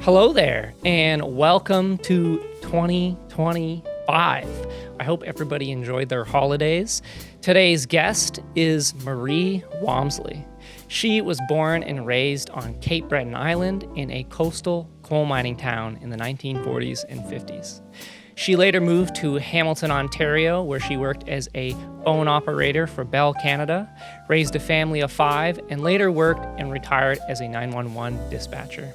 Hello there, and welcome to 2025. I hope everybody enjoyed their holidays. Today's guest is Marie Walmsley. She was born and raised on Cape Breton Island in a coastal coal mining town in the 1940s and 50s. She later moved to Hamilton, Ontario, where she worked as a phone operator for Bell Canada, raised a family of 5, and later worked and retired as a 911 dispatcher.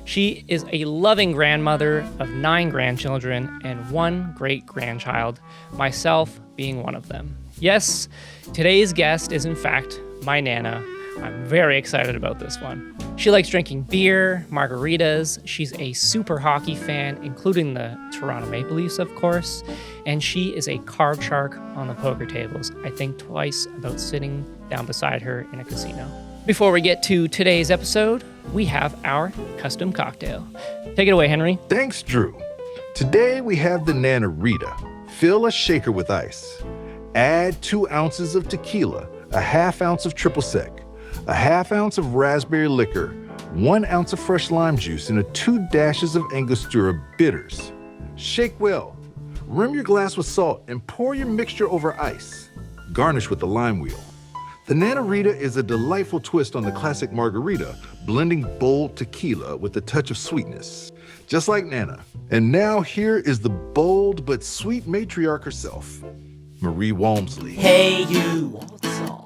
She is a loving grandmother of 9 grandchildren and 1 great-grandchild, myself being one of them. Yes, today's guest is in fact my Nana. I'm very excited about this one. She likes drinking beer, margaritas. She's a super hockey fan, including the Toronto Maple Leafs, of course. And she is a card shark on the poker tables. I think twice about sitting down beside her in a casino. Before we get to today's episode, we have our custom cocktail. Take it away, Henry. Thanks, Drew. Today we have the Nanarita. Fill a shaker with ice. Add 2 ounces of tequila, a half ounce of triple sec, a half ounce of raspberry liquor, 1 ounce of fresh lime juice, and 2 dashes of Angostura bitters. Shake well. Rim your glass with salt and pour your mixture over ice. Garnish with the lime wheel. The Nanarita is a delightful twist on the classic margarita, blending bold tequila with a touch of sweetness, just like Nana. And now here is the bold but sweet matriarch herself, Marie Walmsley. Hey you,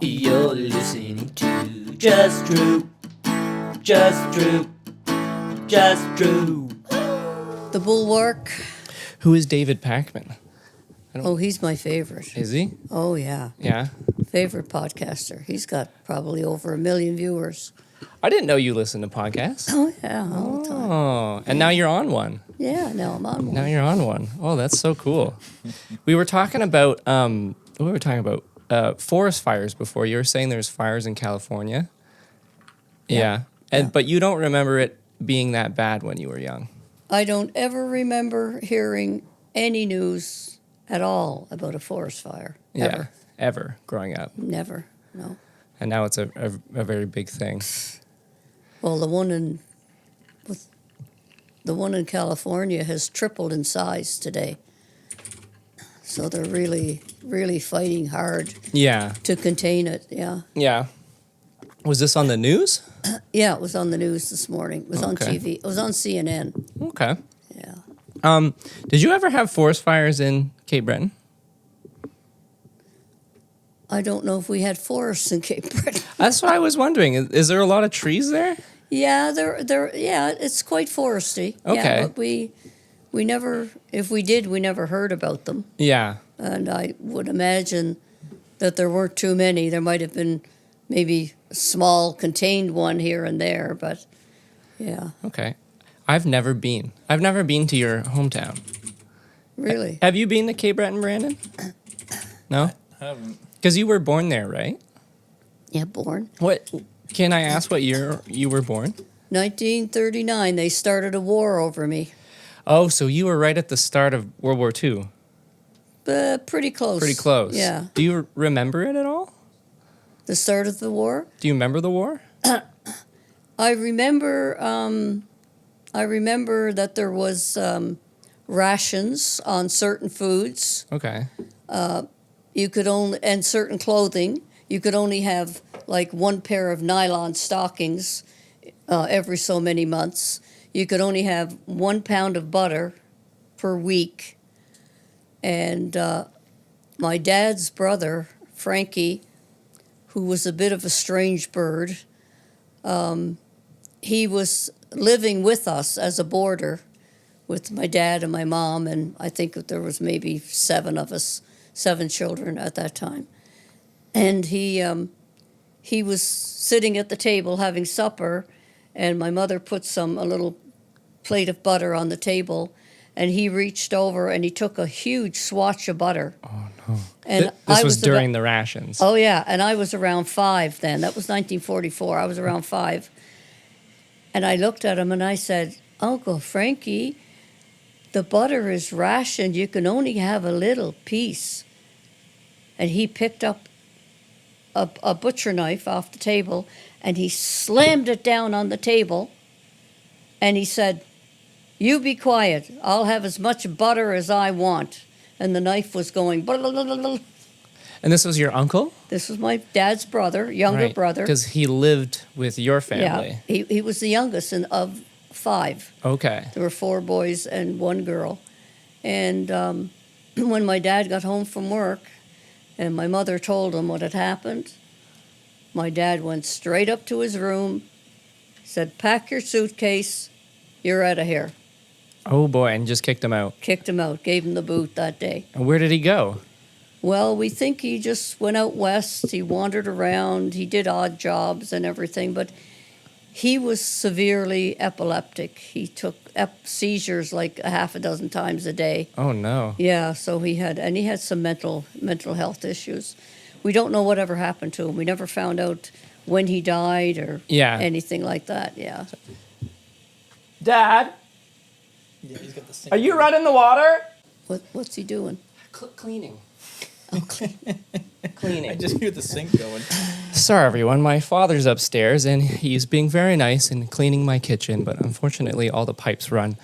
you're listening to Just Drew, Just Drew, Just Drew. The Bulwark. Who is David Packman? Oh, he's my favorite. Is he? Oh, yeah. Yeah. Favorite podcaster. He's got probably over 1 million viewers. I didn't know you listened to podcasts. Oh, yeah, all the time. Oh, and now you're on one. Yeah, now I'm on one. Now you're on one. Oh, that's so cool. We were talking about forest fires before. You were saying there's fires in California. Yeah. But you don't remember it being that bad when you were young. I don't ever remember hearing any news at all about a forest fire. Ever. Yeah, ever growing up. Never, no. And now it's a very big thing. Well, the one in California has tripled in size today. So they're really, really fighting hard to contain it, yeah. Yeah. Was this on the news? Yeah, it was on the news this morning. It was on TV. It was on CNN. Okay. Yeah. Did you ever have forest fires in Cape Breton? I don't know if we had forests in Cape Breton. That's what I was wondering. Is there a lot of trees there? Yeah, it's quite foresty. Okay. Yeah, but we never, if we did, we never heard about them. Yeah. And I would imagine that there weren't too many. There might have been maybe a small contained one here and there, but yeah. Okay. I've never been to your hometown. Really? Have you been to Cape Breton, Brandon? No? I haven't. Because you were born there, right? Yeah, born. What? Can I ask what year you were born? 1939. They started a war over me. Oh, so you were right at the start of World War II. Pretty close. Pretty close. Yeah. Do you remember it at all? The start of the war? Do you remember the war? I remember that there was rations on certain foods. Okay. You could only, and certain clothing. You could only have like 1 pair of nylon stockings every so many months. You could only have 1 pound of butter per week. And my dad's brother, Frankie, who was a bit of a strange bird, he was living with us as a boarder with my dad and my mom, and I think that there was maybe 7 of us, 7 children at that time. And he was sitting at the table having supper, and my mother put a little plate of butter on the table, and he reached over and he took a huge swatch of butter. Oh, no. And this was during the rations. Oh, yeah, and I was around 5 then. That was 1944. I was around 5. And I looked at him and I said, Uncle Frankie, the butter is rationed. You can only have a little piece. And he picked up a butcher knife off the table and he slammed it down on the table And he said, "You be quiet. I'll have as much butter as I want." And the knife was going. Blah, blah, blah, blah, blah. And this was your uncle? This was my dad's brother, younger brother. Because he lived with your family. Yeah, he was the youngest of 5. Okay. There were 4 boys and 1 girl. And when my dad got home from work and my mother told him what had happened, my dad went straight up to his room, said, "Pack your suitcase, you're out of here." Oh boy, and just kicked him out. Kicked him out, gave him the boot that day. And where did he go? Well, we think he just went out west. He wandered around. He did odd jobs and everything, but he was severely epileptic. He took seizures like a half a dozen times a day. Oh no. Yeah, so he had some mental health issues. We don't know whatever happened to him. We never found out when he died or anything like that. Yeah. Dad, Yeah, he's got the sink. are you running the water? What's he doing? Cleaning. Oh, clean. Cleaning. I just hear the sink going. Sorry, everyone. My father's upstairs, and he's being very nice and cleaning my kitchen. But unfortunately, all the pipes run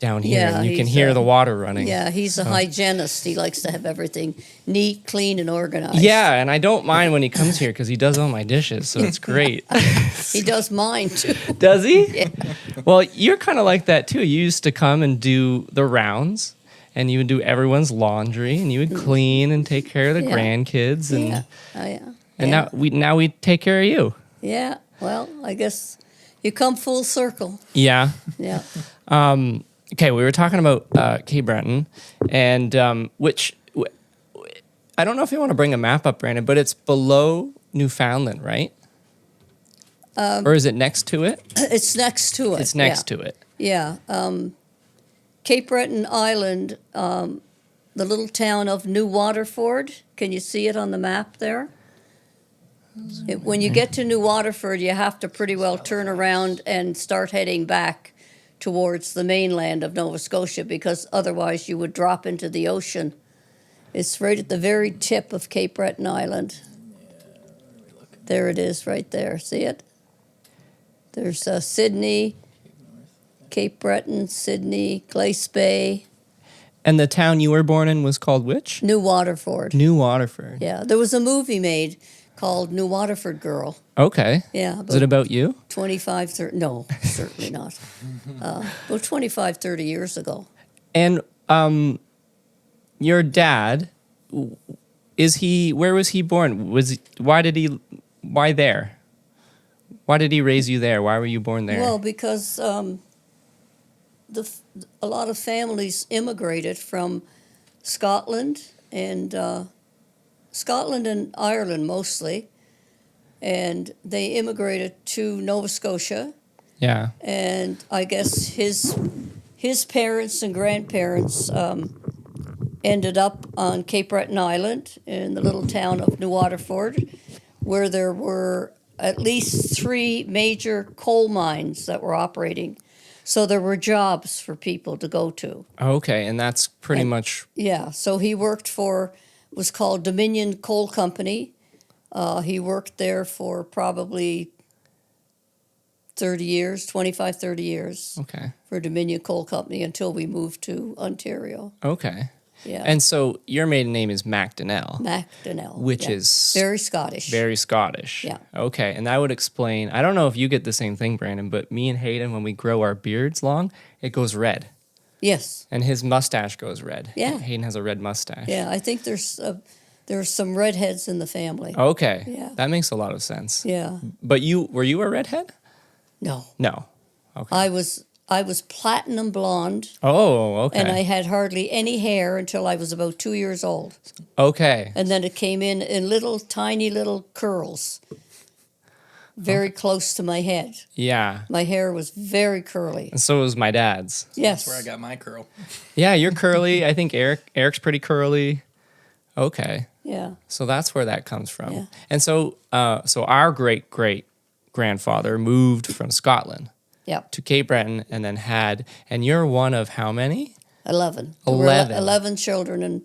down here, Yeah, and you can he's, hear the water running. Yeah, he's a hygienist. He likes to have everything neat, clean, and organized. Yeah, and I don't mind when he comes here because he does all my dishes, so it's great. He does mine too. Does he? Yeah. Well, you're kind of like that too. You used to come and do the rounds, and you would do everyone's laundry, and you would clean and take care of the Mm. Yeah. grandkids, and Yeah. Oh, yeah. and Yeah. now we take care of you. Yeah. Well, I guess you come full circle. Yeah. Yeah. Okay, we were talking about Cape Breton, and I don't know if you want to bring a map up, Brandon, but it's below Newfoundland, right? Or is it next to it? It's next to it. It's next to it. Yeah. Cape Breton Island, the little town of New Waterford. Can you see it on the map there? When you get to New Waterford, you have to pretty well turn around and start heading back towards the mainland of Nova Scotia, because otherwise you would drop into the ocean. It's right at the very tip of Cape Breton Island. There it is right there. See it? There's Sydney, Cape Breton, Sydney, Glace Bay. And the town you were born in was called which? New Waterford. New Waterford. Yeah, there was a movie made called New Waterford Girl. Okay. Yeah. Is it about you? 25, 30, no, certainly not. About 25, 30 years ago. And your dad, where was he born? Why there? Why did he raise you there? Why were you born there? Well, because a lot of families immigrated from Scotland and Ireland mostly, and they immigrated to Nova Scotia. Yeah. And I guess his parents and grandparents ended up on Cape Breton Island in the little town of New Waterford, where there were at least 3 major coal mines that were operating. So there were jobs for people to go to. Okay, and that's pretty much... Yeah, so he worked for, was called Dominion Coal Company. He worked there for probably 30 years, 25, 30 years. Okay. For Dominion Coal Company until we moved to Ontario. Okay. Yeah. And so your maiden name is MacDonnell. MacDonnell. Which yeah. is... Very Scottish. Very Scottish. Yeah. Okay, and that would explain... I don't know if you get the same thing, Brandon, but me and Hayden, when we grow our beards long, it goes red. Yes. And his mustache goes red. Yeah. Hayden has a red mustache. Yeah, I think there's some redheads in the family. Okay. Yeah. That makes a lot of sense. Yeah. But were you a redhead? No. No. Okay. I was platinum blonde, Oh, okay. and I had hardly any hair until I was about 2 years old. Okay. And then it came in little, tiny little curls, very close to my head. Yeah. My hair was very curly. And so was my dad's. Yes. That's where I got my curl. Yeah, you're curly. I think Eric's pretty curly. Okay. Yeah. So that's where that comes from. Yeah. And so our great grandfather moved from Scotland Yep. to Cape Breton and then and you're one of how many? 11. There were 11 children, and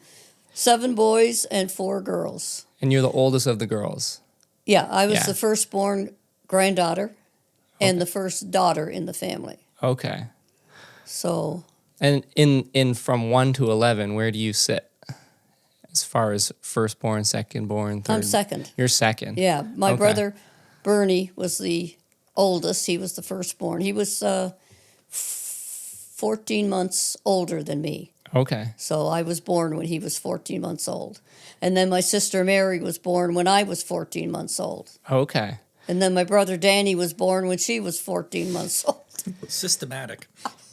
7 boys and 4 girls. And you're the oldest of the girls. Yeah, I was Yeah. the firstborn granddaughter and the first daughter in the family. Okay. So And in from 1 to 11, where do you sit? As far as firstborn, secondborn, third? I'm second. You're second. Yeah, my Okay. brother Bernie was the oldest. He was the firstborn. He was 14 months older than me. Okay. So I was born when he was 14 months old. And then my sister Mary was born when I was 14 months old. Okay. And then my brother Danny was born when she was 14 months old. Systematic.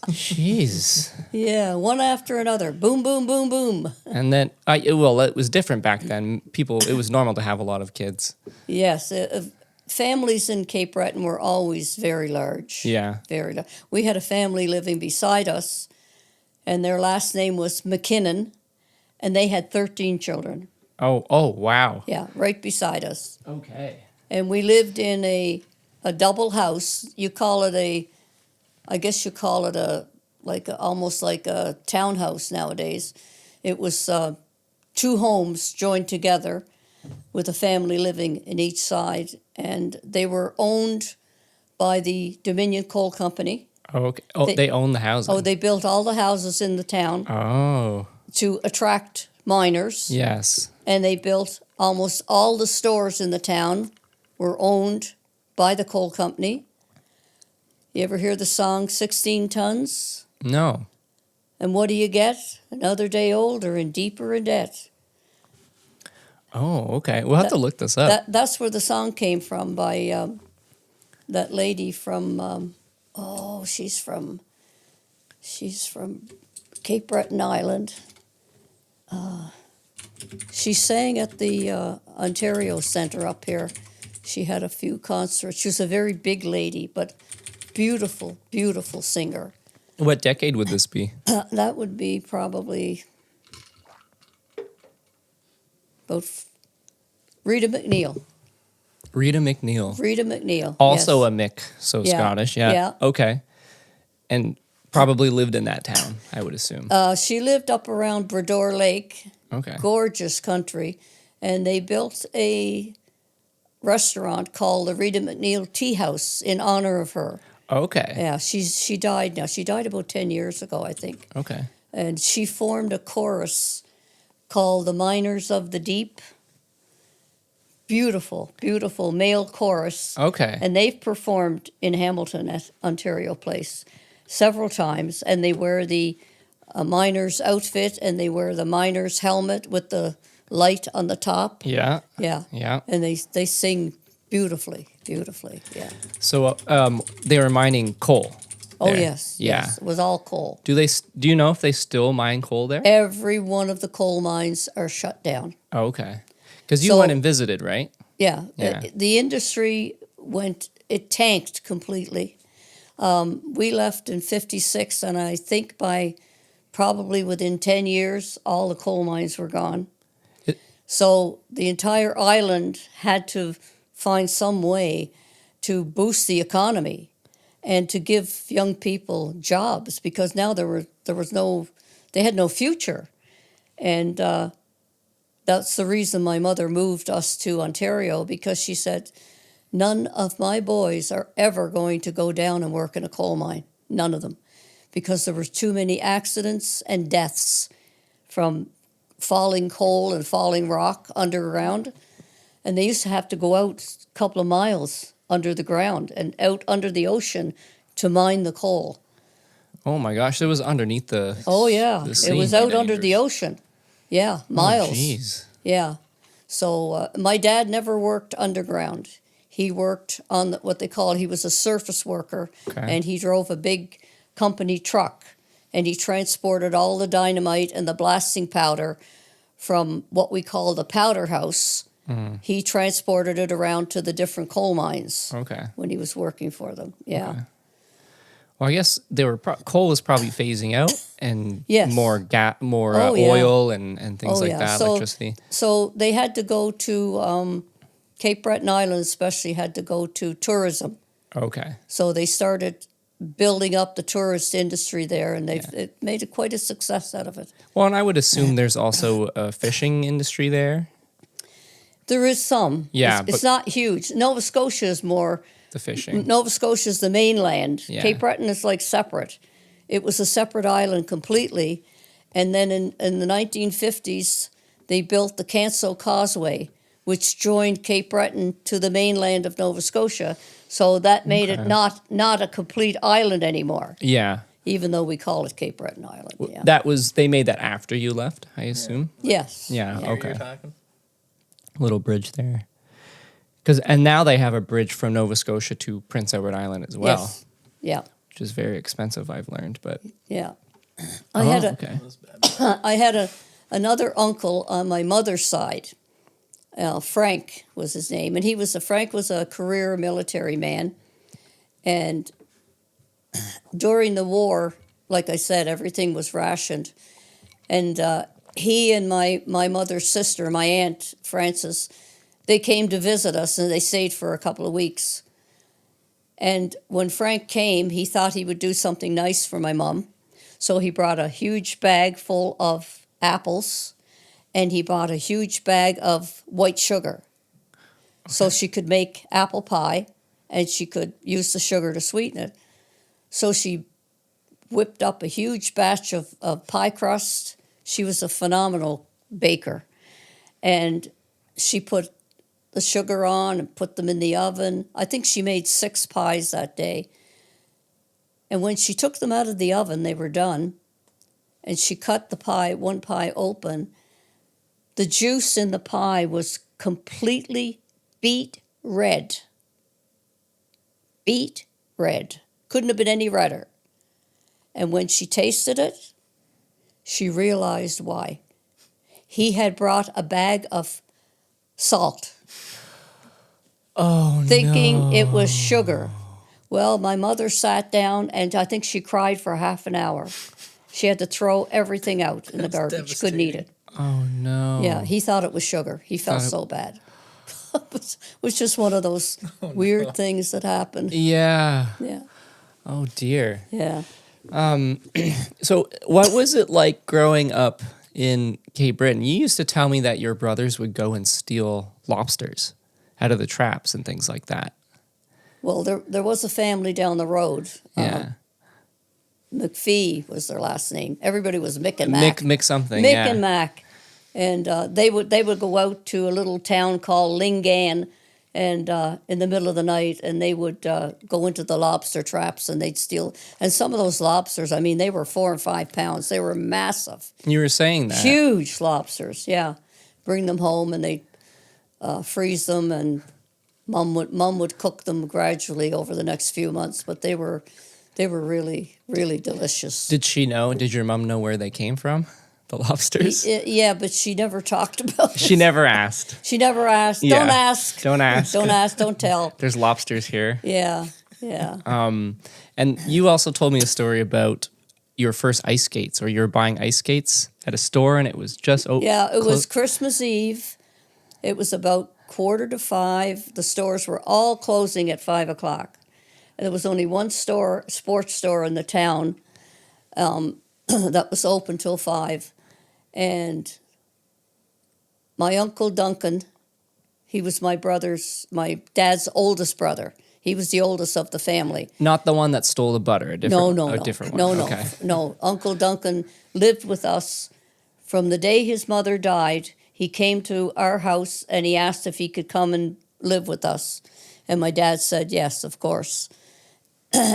Jeez. Yeah, one after another. Boom, boom, boom, boom. And then, well, it was different back then. It was normal to have a lot of kids. Yes, families in Cape Breton were always very large. Yeah. Very large. We had a family living beside us, and their last name was McKinnon, and they had 13 children. Oh, wow. Yeah, right beside us. Okay. And we lived in a double house. You call it almost like a townhouse nowadays. It was 2 homes joined together with a family living in each side, and they were owned by the Dominion Coal Company. Okay. Oh, they own the housing. Oh, they built all the houses in the town Oh, to attract miners, yes. and they built almost all the stores in the town were owned by the coal company. You ever hear the song 16 Tons? No. And what do you get? Another day older and deeper in debt. Oh, okay. We'll have to look this up. That's where the song came from by that lady from, she's from Cape Breton Island. She sang at the Ontario Centre up here. She had a few concerts. She was a very big lady, but beautiful, beautiful singer. What decade would this be? That would be probably about Rita McNeil. Rita McNeil. Rita McNeil. Also yes. a Mick, so Yeah. Scottish. Yeah. Yeah. Okay. And probably lived in that town, I would assume. She lived up around Brador Lake, Okay. gorgeous country, and they built a restaurant called the Rita McNeil Tea House in honor of her. Okay. Yeah, she died now. She died about 10 years ago, I think. Okay. And she formed a chorus called the Miners of the Deep. Beautiful, beautiful male chorus. Okay. And they've performed in Hamilton at Ontario Place several times, and they wear the miner's outfit, and they wear the miner's helmet with the light on the top. Yeah. Yeah. Yeah. And they sing beautifully, beautifully, yeah. So they were mining coal. Oh, there. yes, Yeah. yes. It was all coal. Do you know if they still mine coal there? Every one of the coal mines are shut down. Oh, okay. Because you So- went and visited, right? Yeah. Yeah. The industry it tanked completely. We left in 56, and I think by probably within 10 years, all the coal mines were gone. So the entire island had to find some way to boost the economy and to give young people jobs, because now they had no future. And that's the reason my mother moved us to Ontario, because she said, none of my boys are ever going to go down and work in a coal mine. None of them. Because there were too many accidents and deaths from falling coal and falling rock underground. And they used to have to go out a couple of miles under the ground and out under the ocean to mine the coal. Oh my gosh, it was underneath the. Oh, yeah. the It sea. was out under the ocean. Yeah, miles. Oh, jeez. Yeah. So my dad never worked underground. He worked on what they call, he was a surface worker, Okay. and he drove a big company truck, and he transported all the dynamite and the blasting powder from what we call the powder house. He transported it around to the different coal mines Okay. when he was working for them. Yeah. Okay. Well, I guess coal was probably phasing out, and Yes. more Oh, yeah. oil and things Oh, like yeah. that, So- electricity. So they had to go to, Cape Breton Island especially had to go to tourism. Okay. So they started building up the tourist industry there, and it made quite a success out of it. Well, and I would assume there's also a fishing industry there. There is some. Yeah, It's not huge. Nova Scotia is more the fishing. Nova Scotia is the mainland. Yeah. Cape Breton is like separate. It was a separate island completely. And then in the 1950s, they built the Canso Causeway, which joined Cape Breton to the mainland of Nova Scotia. So that made it not a complete island anymore, Yeah. even though we call it Cape Breton Island. Yeah. They made that after you left, I assume. Yes. Yeah. Here Okay. you're talking. Little bridge there. And now they have a bridge from Nova Scotia to Prince Edward Island as well, Yes. Yeah. which is very expensive, I've learned. But Yeah. I had okay. I had another uncle on my mother's side. Frank was his name, and Frank was a career military man, and during the war, like I said, everything was rationed, and he and my mother's sister, my aunt Frances, they came to visit us, and they stayed for a couple of weeks. And when Frank came, he thought he would do something nice for my mom. So he brought a huge bag full of apples, and he bought a huge bag of white sugar. So she could make apple pie, and she could use the sugar to sweeten it. So she whipped up a huge batch of pie crust. She was a phenomenal baker. And she put the sugar on and put them in the oven. I think she made 6 pies that day. And when she took them out of the oven, they were done. And she cut one pie open. The juice in the pie was completely beet red. Beet red. Couldn't have been any redder. And when she tasted it, she realized why. He had brought a bag of salt. Oh, thinking it was sugar. Well, my mother sat down, and I think she cried for half an hour. She had to throw everything out in the garbage. She couldn't eat it. Oh, no. Yeah, he thought it was sugar. He felt so bad. It was just one of those weird things that happened. Yeah. Yeah, Oh, dear. yeah. So what was it like growing up in Cape Breton? You used to tell me that your brothers would go and steal lobsters out of the traps and things like that. Well, there was a family down the road. Yeah. McPhee was their last name. Everybody was Mick and Mac. Mick something, Mick yeah. and Mac. And they would go out to a little town called Lingan, and in the middle of the night, and they would go into the lobster traps, and they'd steal. And some of those lobsters, I mean, they were 4 and 5 pounds. They were massive, You were saying that. huge lobsters. Yeah, bring them home, and they freeze them, and Mom would cook them gradually over the next few months. But they were really, really delicious. Did she know? Did your mom know where they came from? The lobsters? Yeah, but she never talked about it. She never asked. She never asked. Yeah. Don't ask. Don't ask. Don't ask. Don't tell. There's lobsters here. Yeah, yeah. And you also told me a story about your first ice skates, or you were buying ice skates at a store, and it was just Yeah, it was Christmas Eve. It was about 4:45. The stores were all closing at 5 o'clock. And there was only one store, sports store in the town that was open till 5. And my Uncle Duncan, he was my dad's oldest brother. He was the oldest of the family. Not the one that stole the butter. A different, No. different one. No. Okay. No. Uncle Duncan lived with us from the day his mother died. He came to our house and he asked if he could come and live with us. And my dad said yes, of course.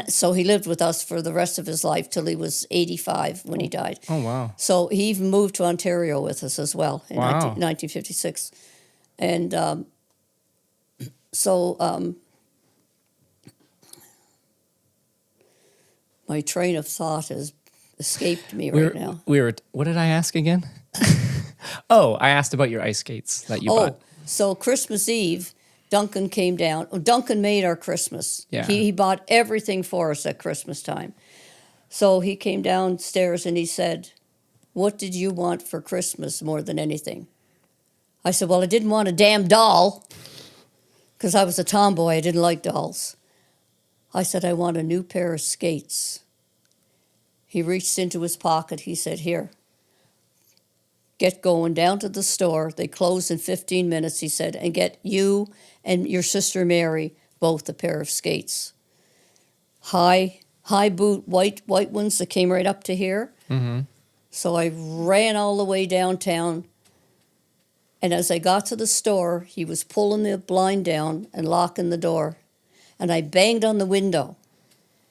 So he lived with us for the rest of his life till he was 85 when he died. Oh, wow. So he even moved to Ontario with us as well in Wow. 1956. And my train of thought has escaped me right now. What did I ask again? Oh, I asked about your ice skates that you bought. So Christmas Eve, Duncan came down. Duncan made our Christmas. Yeah. He bought everything for us at Christmas time. So he came downstairs and he said, "What did you want for Christmas more than anything?" I said, "Well, I didn't want a damn doll because I was a tomboy. I didn't like dolls." I said, "I want a new pair of skates." He reached into his pocket. He said, "Here, get going down to the store. They close in 15 minutes," he said, "and get you and your sister Mary both a pair of skates. High boot, white ones that came right up to here. Mm-hmm. So I ran all the way downtown. And as I got to the store, he was pulling the blind down and locking the door. And I banged on the window.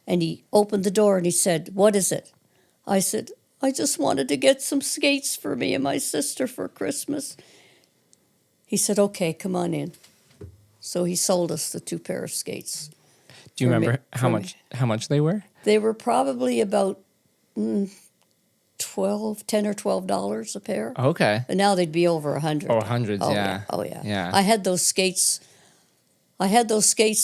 And he opened the door and he said, "What is it?" I said, "I just wanted to get some skates for me and my sister for Christmas." He said, "Okay, come on in." So he sold us the 2 pair of skates. Do you For remember me- for me. how much they were? They were probably about $10 or $12 a pair. Okay. And now they'd be over 100. Oh, hundreds, Oh, yeah. Oh, yeah. Yeah. I had those skates.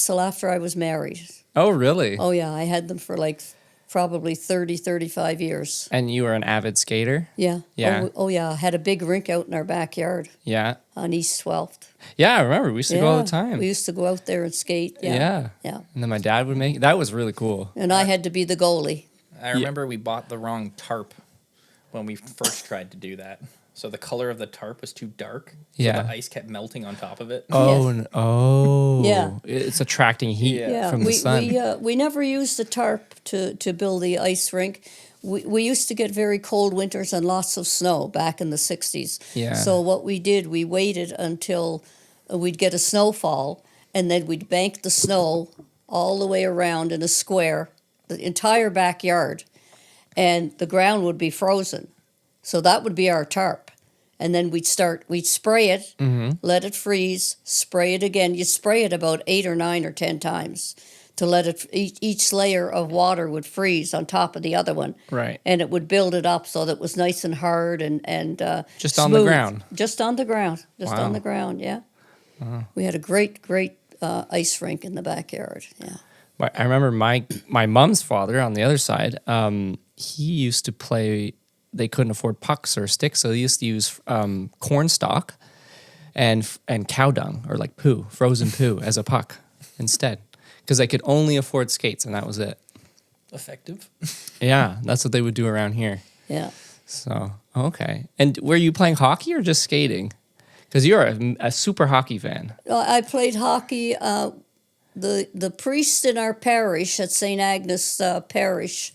Till after I was married. Oh, really? Oh, yeah. I had them for like probably 30, 35 years. And you were an avid skater? Yeah. Yeah. Oh, yeah. I had a big rink out in our backyard Yeah. on East 12th. Yeah, I remember. We used to go all the time. We used to go out there and skate. Yeah. Yeah. Yeah. And then my dad would make that was really cool. And I had to be the goalie. I remember we bought the wrong tarp when we first tried to do that. So the color of the tarp was too dark. So Yeah. the ice kept melting on top of it. Oh, oh. Yeah. It's attracting heat Yeah. from the sun. We never used the tarp to build the ice rink. We used to get very cold winters and lots of snow back in the 60s. Yeah. So what we did, we waited until we'd get a snowfall, and then we'd bank the snow all the way around in a square, the entire backyard, and the ground would be frozen. So that would be our tarp. And then we'd spray it, let it freeze, spray it again. You'd spray it about 8 or 9 or 10 times to let it, each layer of water would freeze on top of the other one. Right. And it would build it up so that it was nice and hard and Just on the smooth. ground? Just on the ground. Just Wow. on the ground, yeah. We had a great ice rink in the backyard, yeah. I remember my mom's father on the other side. He used to play. They couldn't afford pucks or sticks, so they used to use corn stalk and cow dung or like poo, frozen poo, as a puck instead, because they could only afford skates, and that was it. Effective. Yeah, that's what they would do around here. Yeah. So okay. And were you playing hockey or just skating? Because you're a super hockey fan. I played hockey. The priest in our parish at St. Agnes Parish,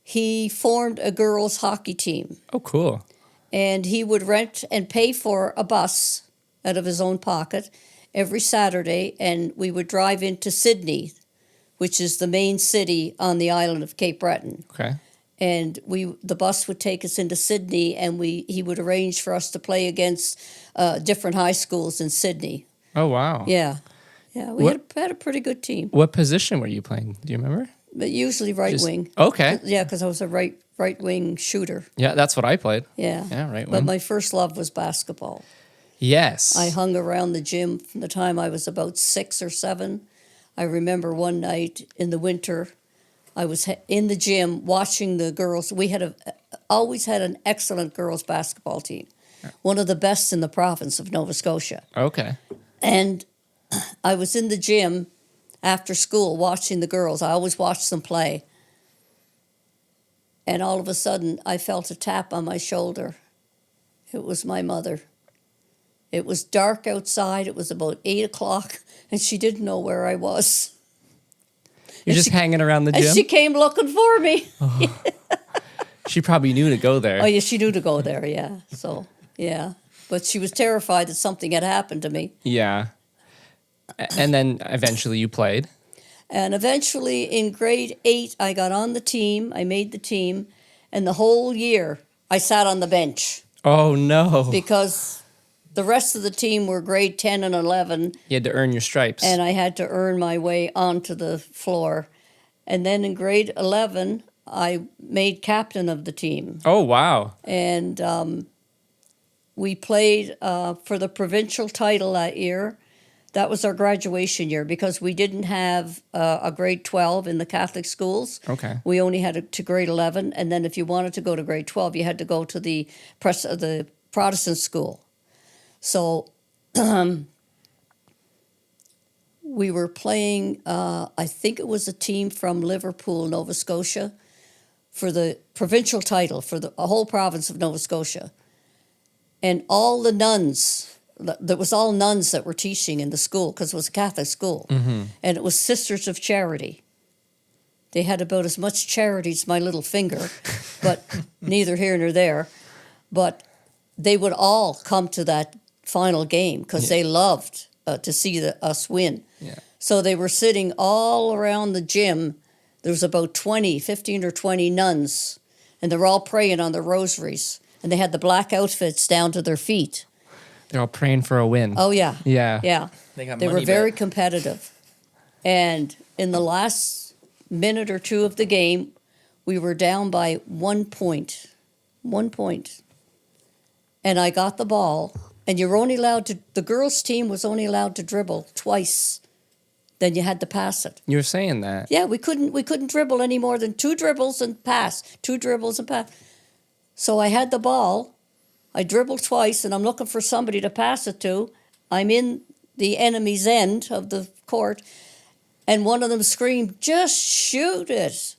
he formed a girls' hockey team. Oh, cool. And he would rent and pay for a bus out of his own pocket every Saturday, and we would drive into Sydney, which is the main city on the island of Cape Breton. Okay. And the bus would take us into Sydney, and he would arrange for us to play against different high schools in Sydney. Oh, wow. Yeah, we had a pretty good team, What position were you playing? Do you remember? but usually right wing. Okay. Yeah, because I was a right wing shooter. Yeah, that's what I played. Yeah, Yeah, right But wing. my first love was basketball. Yes. I hung around the gym from the time I was about 6 or 7. I remember one night in the winter, I was in the gym watching the girls. We had always had an excellent girls basketball team, one of the best in the province of Nova Scotia. Okay. And I was in the gym after school watching the girls. I always watched them play. And all of a sudden, I felt a tap on my shoulder. It was my mother. It was dark outside. It was about 8 o'clock, and she didn't know where I was. You're just hanging around the And gym? she came looking for me. She probably knew to go there. Oh, yeah, she knew to go there, yeah. So, yeah. But she was terrified that something had happened to me. Yeah. And then eventually you played. And eventually, in grade 8, I got on the team. I made the team. And the whole year, I sat on the bench Oh, no. because the rest of the team were grade 10 and 11, You had to earn your stripes. and I had to earn my way onto the floor. And then in grade 11, I made captain of the team. Oh, wow. And we played for the provincial title that year. That was our graduation year because we didn't have a grade 12 in the Catholic schools. Okay. We only had to grade 11, and then if you wanted to go to grade 12, you had to go to the Protestant school. So we were playing, I think it was a team from Liverpool, Nova Scotia, for the provincial title for the whole province of Nova Scotia. And all the nuns There was all nuns that were teaching in the school because it was a Catholic school. And it was Sisters of Charity. They had about as much charity as my little finger, but neither here nor there. But they would all come to that final game because they loved to see us win. Yeah. So they were sitting all around the gym. There was about 15 or 20 nuns, and they were all praying on their rosaries. And they had the black outfits down to their feet. They're all praying for a win. Oh, yeah. Yeah. Yeah. They were money very bet. competitive. And in the last minute or two of the game, we were down by 1 point. 1 point. And I got the ball, and you were only allowed to, the girls' team was only allowed to dribble twice. Then you had to pass it. You were saying that. Yeah, we couldn't dribble any more than 2 dribbles and pass. 2 dribbles and pass. So I had the ball. I dribbled twice, and I'm looking for somebody to pass it to. I'm in the enemy's end of the court, and one of them screamed, "Just shoot it."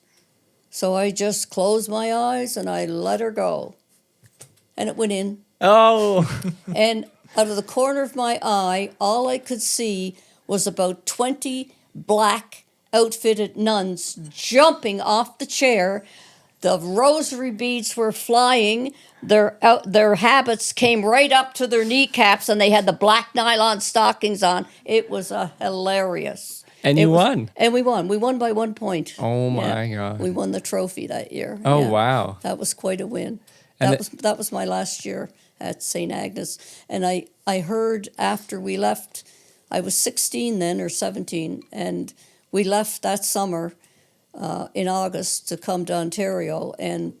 So I just closed my eyes, and I let her go. And it went in. Oh. And out of the corner of my eye, all I could see was about 20 black outfitted nuns jumping off the chair. The rosary beads were flying. Their habits came right up to their kneecaps, and they had the black nylon stockings on. It was hilarious. And you won. And we won. We won by 1 point. Oh, my God. We won the trophy that year. Oh, Yeah. wow. That was quite a win. And That was my last year at St. Agnes. And I heard after we left, I was 16 then or 17, and we left that summer in August to come to Ontario. And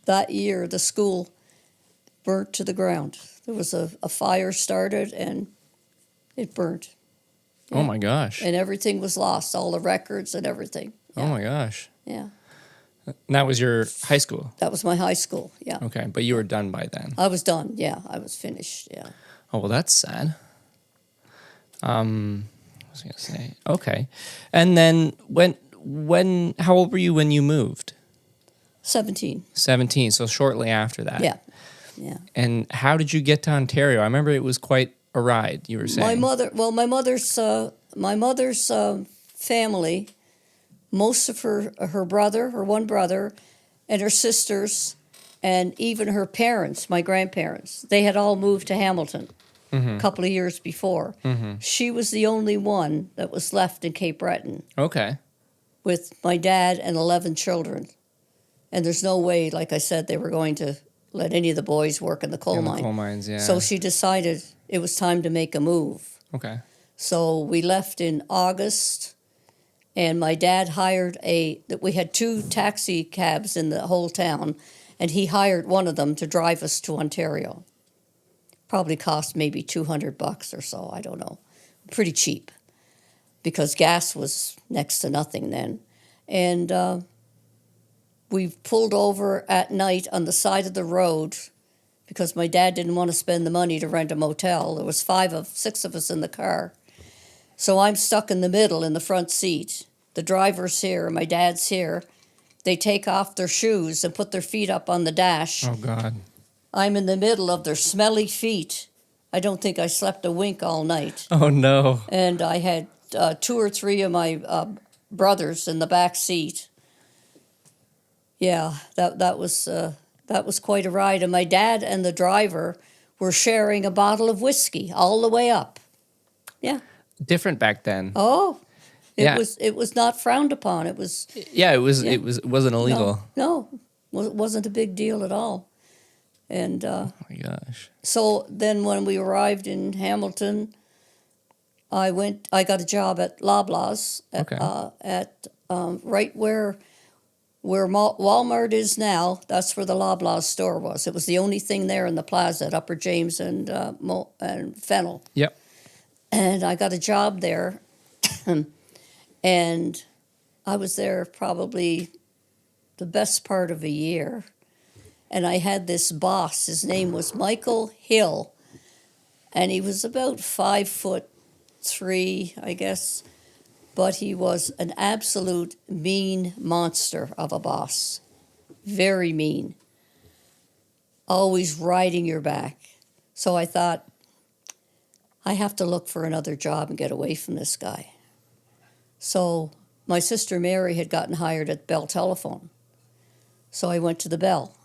that year, the school burnt to the ground. There was a fire started, and it burnt. Oh, my gosh. And everything was lost, all the records and everything. Oh, my gosh. Yeah. And that was your high school? That was my high school, yeah. Okay, but you were done by then. I was done, yeah. I was finished, yeah. Oh, well, that's sad. What was I going to say? Okay. And then how old were you when you moved? 17, 17, so shortly after that. yeah, yeah. And how did you get to Ontario? I remember it was quite a ride, you were saying. My mother's family, most of her brother, her one brother, and her sisters, and even her parents, my grandparents, they had all moved to Hamilton a couple of years before. She was the only one that was left in Cape Breton Okay. with my dad and 11 children. And there's no way, like I said, they were going to let any of the boys work in the coal In the mine. coal mines, yeah. So she decided it was time to make a move. Okay. So we left in August, and my dad hired we had 2 taxi cabs in the whole town, and he hired one of them to drive us to Ontario. Probably cost maybe $200 or so, I don't know. Pretty cheap, because gas was next to nothing then. And we pulled over at night on the side of the road because my dad didn't want to spend the money to rent a motel. There was 6 of us in the car. So I'm stuck in the middle in the front seat. The driver's here, my dad's here. They take off their shoes and put their feet up on the dash. Oh, God. I'm in the middle of their smelly feet. I don't think I slept a wink all night. Oh, no. And I had 2 or 3 of my brothers in the back seat. Yeah, that was quite a ride. And my dad and the driver were sharing a bottle of whiskey all the way up. Yeah. Different back then. Oh, Yeah. it was not frowned upon. It was Yeah, it wasn't illegal. no, it wasn't a big deal at all. And Oh, my gosh. so then when we arrived in Hamilton, I got a job at Loblaws Okay. at right where Walmart is now. That's where the Loblaws store was. It was the only thing there in the plaza at Upper James and Fennel. Yep. And I got a job there, and I was there probably the best part of a year. And I had this boss. His name was Michael Hill, and he was about 5'3", I guess, but he was an absolute mean monster of a boss. Very mean. Always riding your back. So I thought, I have to look for another job and get away from this guy. So my sister Mary had gotten hired at Bell Telephone. So I went to the Bell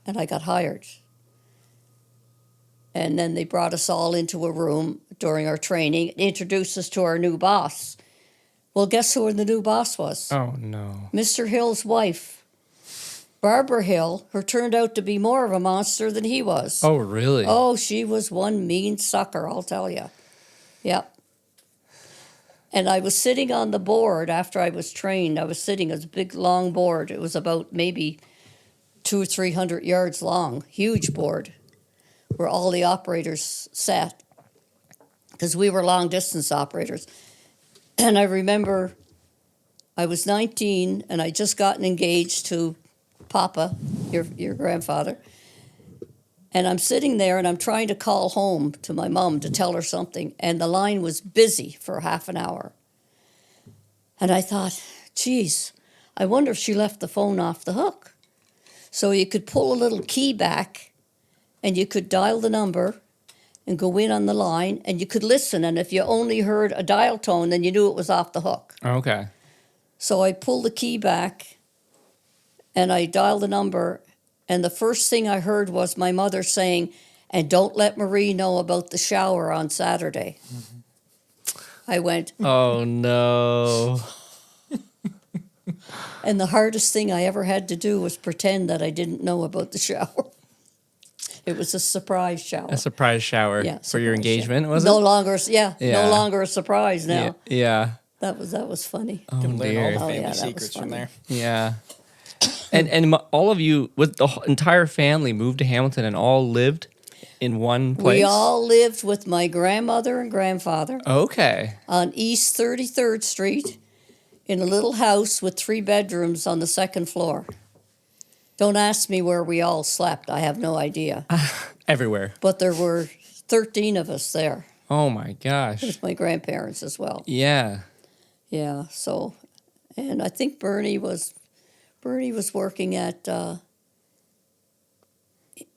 and I got hired. And then they brought us all into a room during our training, introduced us to our new boss. Well, guess who the new boss was? Oh, no. Mr. Hill's wife, Barbara Hill, who turned out to be more of a monster than he was. Oh, really? Oh, she was one mean sucker, I'll tell you. Yep. And I was sitting on the board after I was trained. I was sitting on a big, long board. It was about maybe 200 or 300 yards long, huge board, where all the operators sat, because we were long-distance operators. And I remember I was 19, and I just gotten engaged to Papa, your grandfather. And I'm sitting there, and I'm trying to call home to my mom to tell her something, and the line was busy for half an hour. And I thought, geez, I wonder if she left the phone off the hook. So you could pull a little key back, and you could dial the number and go in on the line, and you could listen, and if you only heard a dial tone, then you knew it was off the hook. Okay. So I pulled the key back, and I dialed the number, and the first thing I heard was my mother saying, "And don't let Marie know about the shower on Saturday." I went, Oh, no. and the hardest thing I ever had to do was pretend that I didn't know about the shower. It was a surprise shower. A surprise shower Yeah, for your surprise engagement, shower. was No it? longer, Yeah. no longer a surprise now. Yeah. That was funny. Oh, Learn all dear. the Oh, family yeah, that was secrets from funny. there. Yeah. And all of you, with the entire family, moved to Hamilton and all lived in one place? We all lived with my grandmother and grandfather Okay. on East 33rd Street in a little house with 3 bedrooms on the second floor. Don't ask me where we all slept. I have no idea. Everywhere. But there were 13 of us there Oh, my gosh. with my grandparents as well. Yeah. Yeah, so, and I think Bernie was working at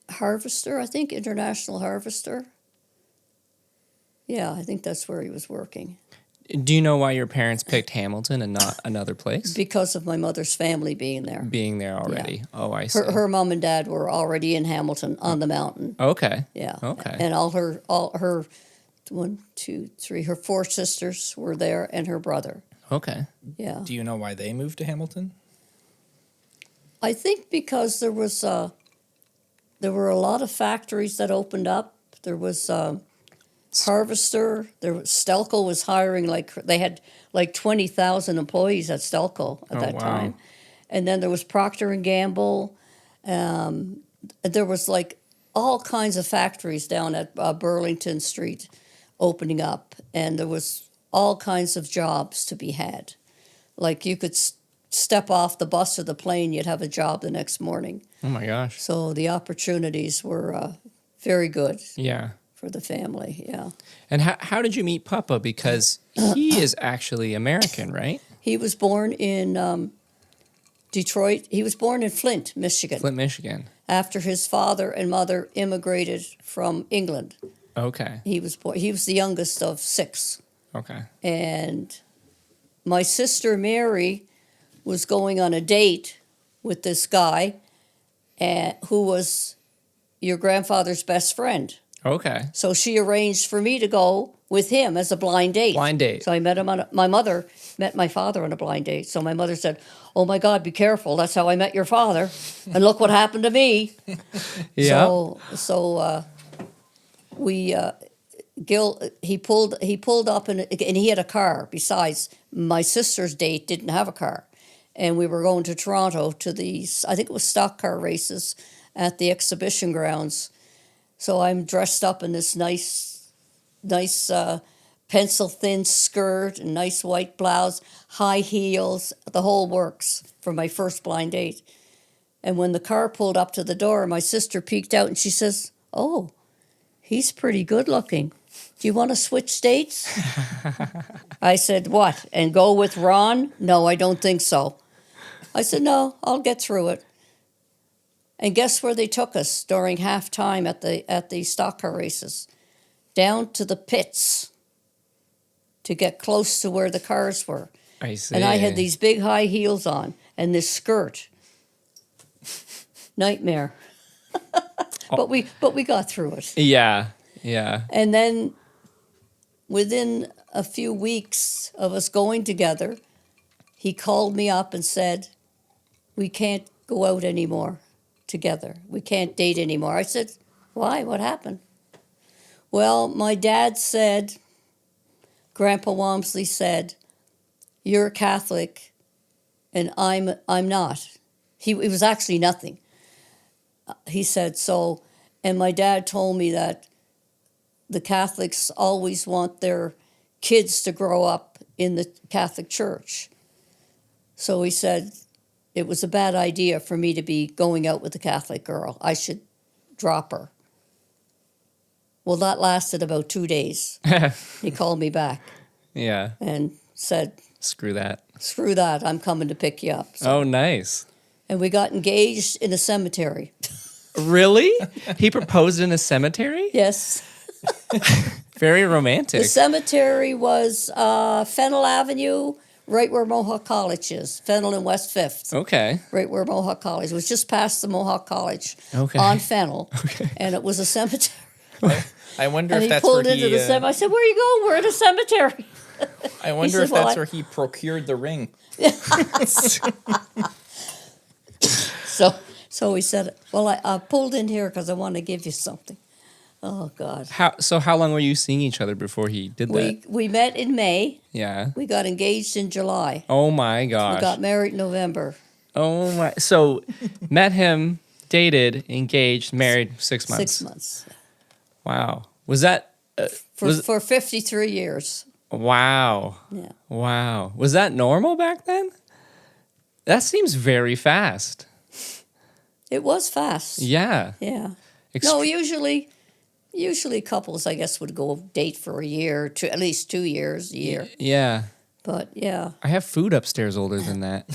Harvester, I think, International Harvester. Yeah, I think that's where he was working. Do you know why your parents picked Hamilton and not another place? Because of my mother's family being there. Being there already. Oh, I see. Her mom and dad were already in Hamilton on the mountain. Okay. Yeah. Okay. And all her 1, 2, 3, her 4 sisters were there and her brother. Okay. Yeah. Do you know why they moved to Hamilton? I think because there were a lot of factories that opened up. There was Harvester. There was Stelco was hiring they had 20,000 employees at Stelco at that wow. time, and then there was Procter and Gamble. There was all kinds of factories down at Burlington Street opening up, and there was all kinds of jobs to be had. Like you could step off the bus or the plane, you'd have a job the next morning. Oh, my gosh. So the opportunities were very good Yeah. for the family, yeah. And how did you meet Papa? Because he is actually American, right? He was born in Detroit. He was born in Flint, Michigan, Flint, Michigan. after his father and mother immigrated from England. Okay. He was the youngest of 6. Okay. And my sister Mary was going on a date with this guy who was your grandfather's best friend. Okay. So she arranged for me to go with him as a blind date. Blind date. So I met him my mother met my father on a blind date. So my mother said, "Oh my God, be careful. That's how I met your father. And look what happened to me." Yeah. So he pulled up and he had a car. Besides, my sister's date didn't have a car. And we were going to Toronto to I think it was stock car races at the exhibition grounds. So I'm dressed up in this nice pencil-thin skirt and nice white blouse, high heels, the whole works for my first blind date. And when the car pulled up to the door, my sister peeked out and she says, "Oh, he's pretty good looking. Do you want to switch dates?" I said, "What, and go with Ron? No, I don't think so." I said, "No, I'll get through it." And guess where they took us during halftime at the stock car races? down to the pits to get close to where the cars were. I see. And I had these big high heels on and this skirt. Nightmare. But we got through it. Yeah. Yeah. And then within a few weeks of us going together, he called me up and said, "We can't go out anymore together. We can't date anymore." I said, "Why? What happened?" Well, my dad said, Grandpa Walmsley said, "You're a Catholic and I'm not." It was actually nothing. He said so, and my dad told me that the Catholics always want their kids to grow up in the Catholic Church. So he said it was a bad idea for me to be going out with a Catholic girl. I should drop her. Well, that lasted about 2 days. He called me back Yeah. and said, Screw that. "Screw that, I'm coming to pick you up." So, Oh, nice. and we got engaged in a cemetery. Really? He proposed in a cemetery? Yes. Very romantic. The cemetery was Fennel Avenue, right where Mohawk College is. Fennel and West 5th. Okay. Right where Mohawk College. It was just past the Mohawk College Okay. on Fennel. And it was a cemetery. I wonder And if he that's pulled where into he. the cemetery. I said, "Where are you going?" "We're in a cemetery." I wonder said, if "Well, that's I- where he procured the ring. So he said, "Well, I pulled in here because I want to give you something." Oh, God. How long were you seeing each other before he did that? We met in May. Yeah. We got engaged in July. Oh my We gosh. got married in November. Oh my. So met him, dated, engaged, married 6 months. 6 months. Wow. Was that For 53 years. wow. Yeah. Wow. Was that normal back then? That seems very fast. It was fast. Yeah. Yeah. Ext- No, usually couples, I guess, would go date for a year, to at least 2 years, a year. Yeah. But yeah. I have food upstairs older than that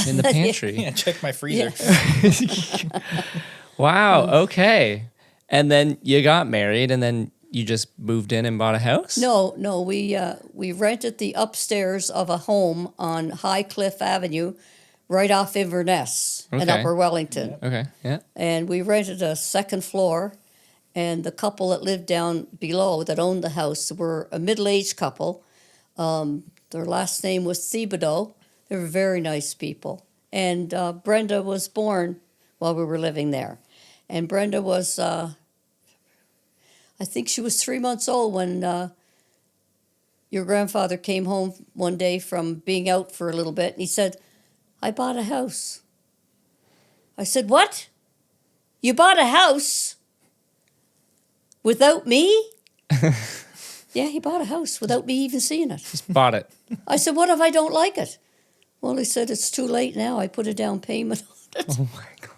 in the pantry. Yeah, check my freezer. Wow. Okay. And then you got married, and then you just moved in and bought a house? No, we rented the upstairs of a home on High Cliff Avenue, right off Inverness in Okay. Upper Wellington. Okay. Yeah. And we rented a second floor, and the couple that lived down below that owned the house were a middle-aged couple. Their last name was Thibodeau. They were very nice people. And Brenda was born while we were living there. And Brenda was, I think she was 3 months old when your grandfather came home one day from being out for a little bit, and he said, "I bought a house." I said, "What? You bought a house without me?" Yeah, he bought a house without me even seeing it. Just bought it. I said, "What if I don't like it?" Well, he said, "It's too late now. I put a down payment on it." Oh my gosh.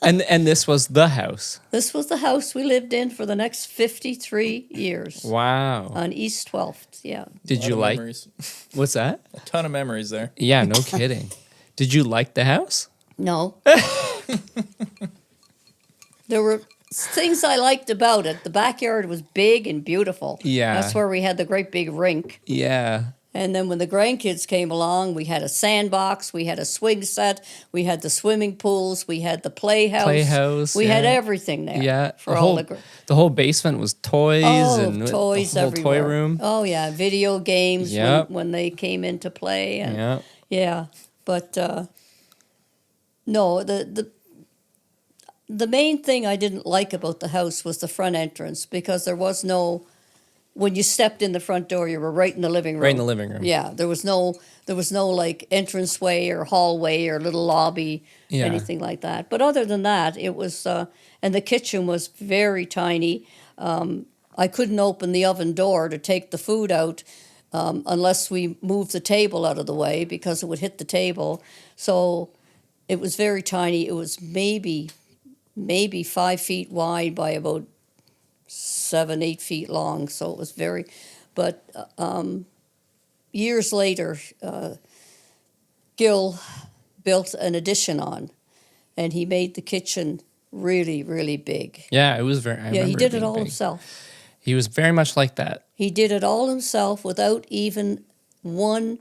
And this was the house. This was the house we lived in for the next 53 years Wow. on East 12th. Yeah. Did Lot you of like memories. what's that? A ton of memories there. Yeah, no kidding. Did you like the house? No. There were things I liked about it. The backyard was big and beautiful. Yeah. That's where we had the great big rink. Yeah. And then when the grandkids came along, we had a sandbox, we had a swing set, we had the swimming pools, we had the playhouse. We had yeah. everything there. Yeah. For the all whole, the the whole basement was toys and toys the whole everywhere. toy room. Oh yeah, video games Yep. when they came into play. And Yeah. yeah, but no, the main thing I didn't like about the house was the front entrance, because there was no. When you stepped in the front door, you were right in the living room. Right in the living room. Yeah, there was no like entranceway or hallway or little lobby, Yeah. anything like that. But other than that, it was, and the kitchen was very tiny. I couldn't open the oven door to take the food out unless we moved the table out of the way, because it would hit the table. So it was very tiny. It was maybe 5 feet wide by about 7-8 feet long, so it was very, but years later, Gil built an addition on, and he made the kitchen really, really big. Yeah, it was very. I Yeah, he remember did it being all big. himself. He was very much like that. He did it all himself without even one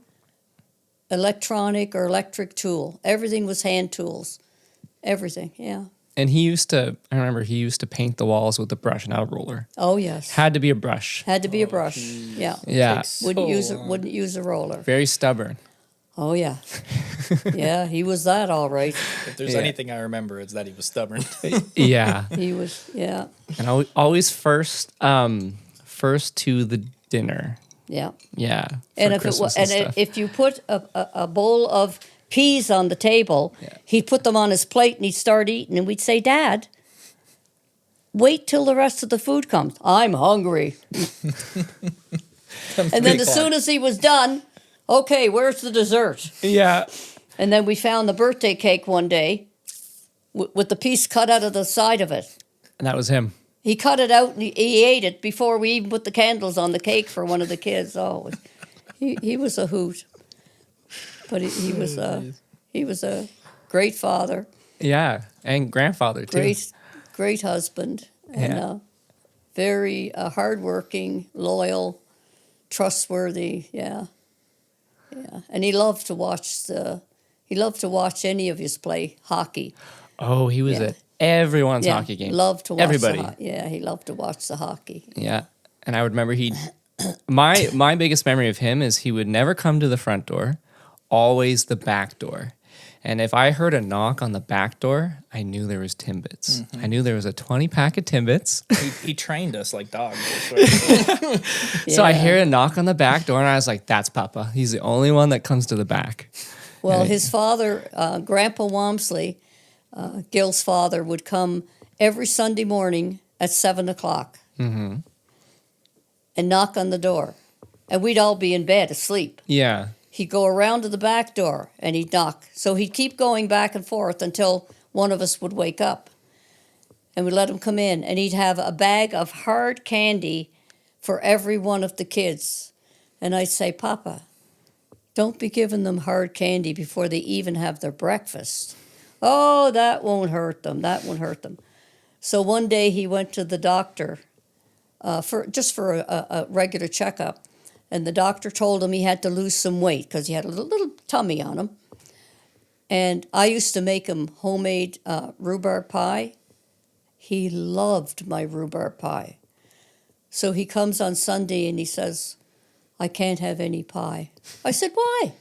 electronic or electric tool. Everything was hand tools. Everything, yeah. And he used to. I remember he used to paint the walls with a brush, not a roller. Oh yes. Had to be a brush. Had to be a brush. Yeah. Yeah, Takes Wouldn't so use it. long. Wouldn't use a roller. very stubborn. Oh yeah. Yeah, he was that all right. If there's Yeah. anything I remember, it's that he was stubborn. Yeah, He was. Yeah. and always first to the dinner. Yeah. Yeah, for And if it Christmas was, and stuff. if you put a bowl of peas on the table, he'd put them on his plate and he'd start eating, and we'd say, "Dad, wait till the rest of the food comes. I'm hungry." And then as soon as he was done, okay, where's the dessert? Yeah, And then we found the birthday cake one day with the piece cut out of the side of it. and that was him. He cut it out and he ate it before we even put the candles on the cake for one of the kids. Oh, he was a hoot. But he was a great father, Yeah, and grandfather too. great husband, and Yeah. very hardworking, loyal, trustworthy. Yeah, yeah. And he loved to watch any of us play hockey. Oh, he was Yeah. at everyone's Yeah, hockey game. loved to watch Everybody. Yeah, he loved to watch the hockey. Yeah, and I would remember he. My biggest memory of him is he would never come to the front door, always the back door. And if I heard a knock on the back door, I knew there was Timbits. I knew there was a 20-pack of Timbits. he trained us like dogs. That's right. So I Yeah. hear a knock on the back door, and I was like, "That's Papa. He's the only one that comes to the back." Well, his father, Grandpa Walmsley, Gil's father, would come every Sunday morning at 7:00 and knock on the door. And we'd all be in bed asleep. Yeah, He'd go around to the back door and he'd knock. So he'd keep going back and forth until one of us would wake up. And we'd let him come in. And he'd have a bag of hard candy for every one of the kids. And I'd say, "Papa, don't be giving them hard candy before they even have their breakfast." "Oh, that won't hurt them. That won't hurt them." So one day he went to the doctor for a regular checkup. And the doctor told him he had to lose some weight because he had a little tummy on him. And I used to make him homemade rhubarb pie. He loved my rhubarb pie. So he comes on Sunday and he says, "I can't have any pie." I said, "Why?"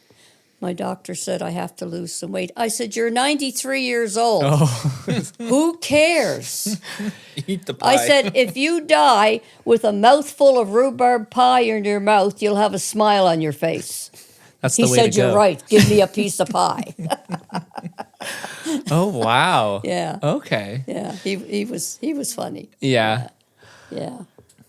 My doctor said, "I have to lose some weight." I said, "You're 93 years old. Who cares?" Eat the pie. I said, "If you die with a mouthful of rhubarb pie in your mouth, you'll have a smile on your face." that's He the way said, to go. "You're right. Give me a piece of pie." Oh wow. Yeah. Okay. Yeah. He was funny. Yeah. Yeah.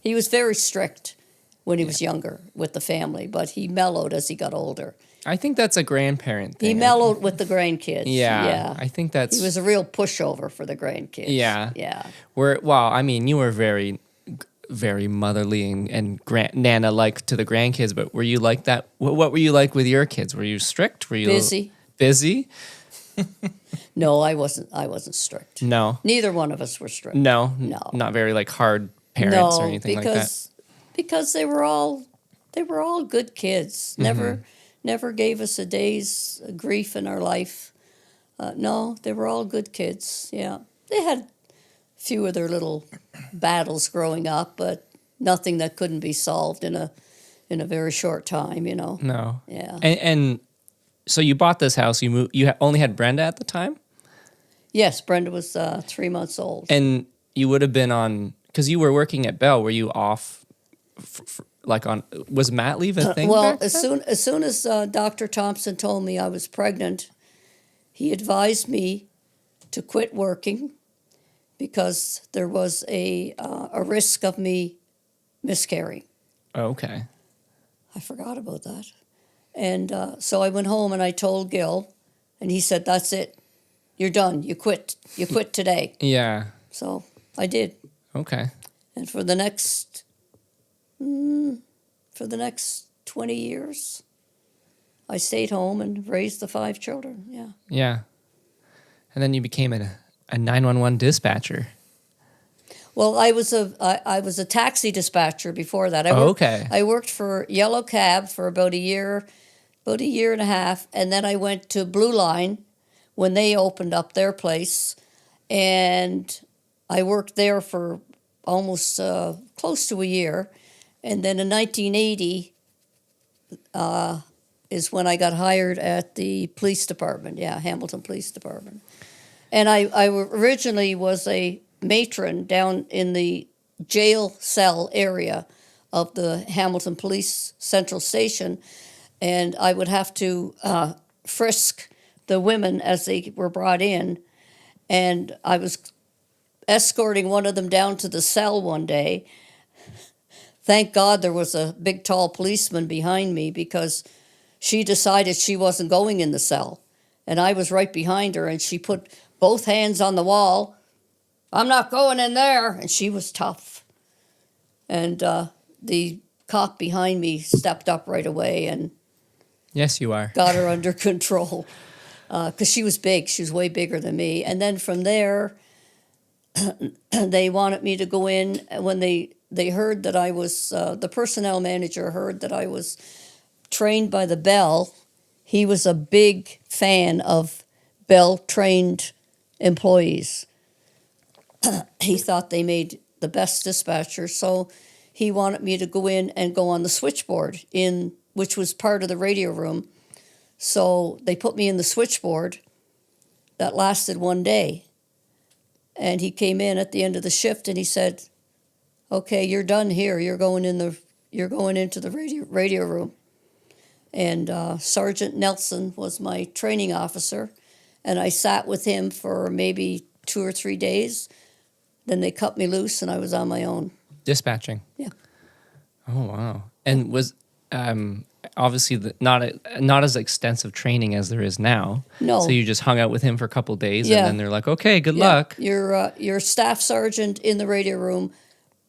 He was very strict when he was younger with the family, but he mellowed as he got older. I think that's a grandparent thing. He mellowed with the grandkids. Yeah. Yeah. I think that's. He was a real pushover for the grandkids. Yeah. Yeah. Well, I mean, you were very motherly and Nana like to the grandkids, but were you like that? What were you like with your kids? Were you strict? Were you Busy. Busy? No, I wasn't strict. No. Neither one of us were strict. No. No. Not very like hard parents or anything like that. Because they were all good kids. Mm-hmm. Never gave us a day's grief in our life. No, they were all good kids. Yeah, they had a few of their little battles growing up, but nothing that couldn't be solved in a very short time. You know. No. Yeah. And so you bought this house. You moved. You only had Brenda at the time, Yes, Brenda was 3 months old. and you would have been on because you were working at Bell. Were you off? Was mat leave a thing? Well, back as then? soon as Dr. Thompson told me I was pregnant, he advised me to quit working because there was a risk of me miscarrying. Oh, okay. I forgot about that. And so I went home and I told Gil, and he said, "That's it. You're done. You quit. You quit today." Yeah. So I did. Okay. And for the next 20 years, I stayed home and raised the 5 children. Yeah. Yeah. And then you became A 911 dispatcher. Well, I was a taxi dispatcher before that. Okay. I worked for Yellow Cab for about a year and a half, and then I went to Blue Line when they opened up their place, and I worked there for almost close to a year, and then in 1980 is when I got hired at the police department. Yeah, Hamilton Police Department, and I originally was a matron down in the jail cell area of the Hamilton Police Central Station, and I would have to frisk the women as they were brought in, and I was escorting one of them down to the cell one day. Thank God there was a big tall policeman behind me, because she decided she wasn't going in the cell, and I was right behind her, and she put both hands on the wall. I'm not going in there. And she was tough. And the cop behind me stepped up right away and Yes, you are. got her under control, because she was big. She was way bigger than me. And then from there, they wanted me to go in. When they heard that I was, the personnel manager heard that I was trained by the Bell. He was a big fan of Bell-trained employees. He thought they made the best dispatcher, so he wanted me to go in and go on the switchboard, which was part of the radio room. So they put me in the switchboard. That lasted one day. And he came in at the end of the shift and he said, "Okay, you're done here. You're going into the radio room." And Sergeant Nelson was my training officer, and I sat with him for maybe 2 or 3 days. Then they cut me loose, and I was on my own. Dispatching. Yeah. Oh, wow. And was obviously not as extensive training as there is now. No. So you just hung out with him for a couple of days, Yeah. and then they're like, okay, good Yeah. luck. Your staff sergeant in the radio room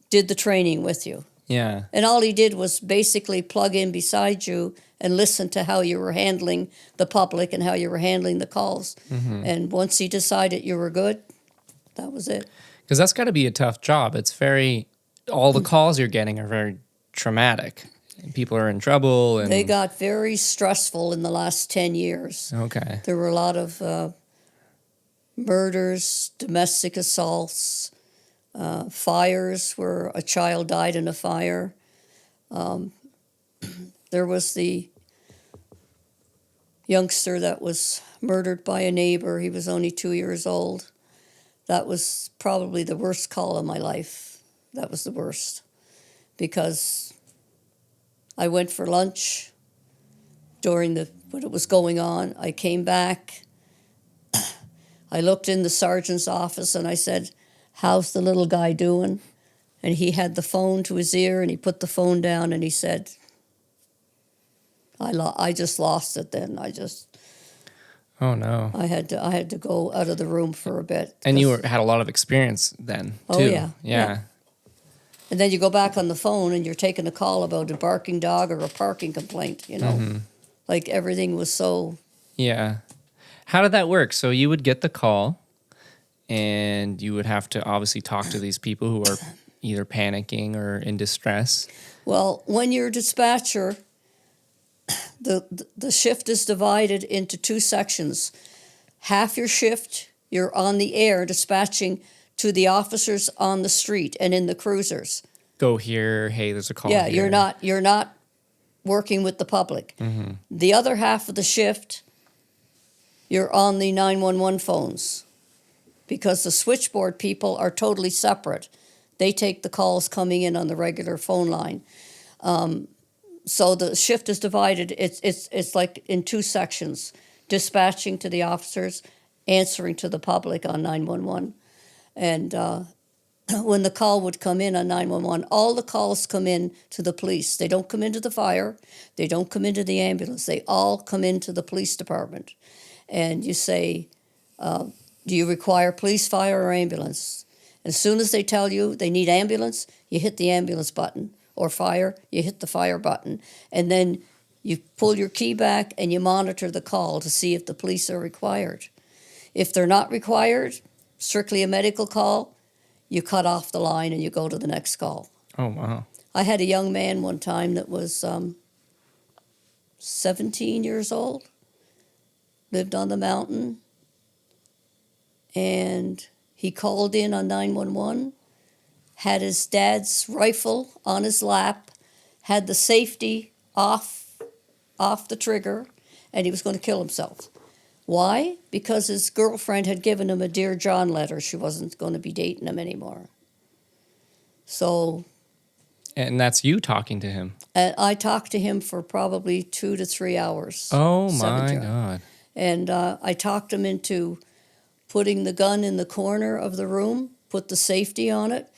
did the training with you. Yeah. And all he did was basically plug in beside you and listen to how you were handling the public and how you were handling the calls. Mm-hmm. And once he decided you were good, that was it. Because that's got to be a tough job. It's all the calls you're getting are very traumatic. People are in trouble. And They got very stressful in the last 10 years. Okay. There were a lot of murders, domestic assaults, fires where a child died in a fire. There was the youngster that was murdered by a neighbor. He was only 2 years old. That was probably the worst call of my life. That was the worst. Because I went for lunch when it was going on. I came back. I looked in the sergeant's office and I said, "How's the little guy doing?" And he had the phone to his ear and he put the phone down and he said, I just lost it then. Oh, no. I had to go out of the room for a bit. And you had a lot of experience then, too. Oh, yeah. Yeah. And then you go back on the phone and you're taking a call about a barking dog or a parking complaint, Mm-hmm. Like everything was so... Yeah. How did that work? So you would get the call and you would have to obviously talk to these people who are either panicking or in distress. Well, when you're a dispatcher, the shift is divided into 2 sections. Half your shift, you're on the air dispatching to the officers on the street and in the cruisers. Go here. Hey, there's a call. Yeah, here. you're not working with the public. Mm-hmm. The other half of the shift, you're on the 911 phones, because the switchboard people are totally separate. They take the calls coming in on the regular phone line. So the shift is divided. It's like in 2 sections: dispatching to the officers, answering to the public on 911. And when the call would come in on 911, all the calls come in to the police. They don't come into the fire. They don't come into the ambulance. They all come into the police department. And you say, do you require police, fire, or ambulance? As soon as they tell you they need ambulance, you hit the ambulance button. Or fire, you hit the fire button. And then you pull your key back and you monitor the call to see if the police are required. If they're not required, strictly a medical call, you cut off the line and you go to the next call. Oh, wow. I had a young man one time that was 17 years old, lived on the mountain, and he called in on 911, had his dad's rifle on his lap, had the safety off the trigger, and he was going to kill himself. Why? Because his girlfriend had given him a Dear John letter. She wasn't going to be dating him anymore. So... And that's you talking to him. And I talked to him for probably 2 to 3 hours. Oh, Seven my John. God. And I talked him into putting the gun in the corner of the room, put the safety on it,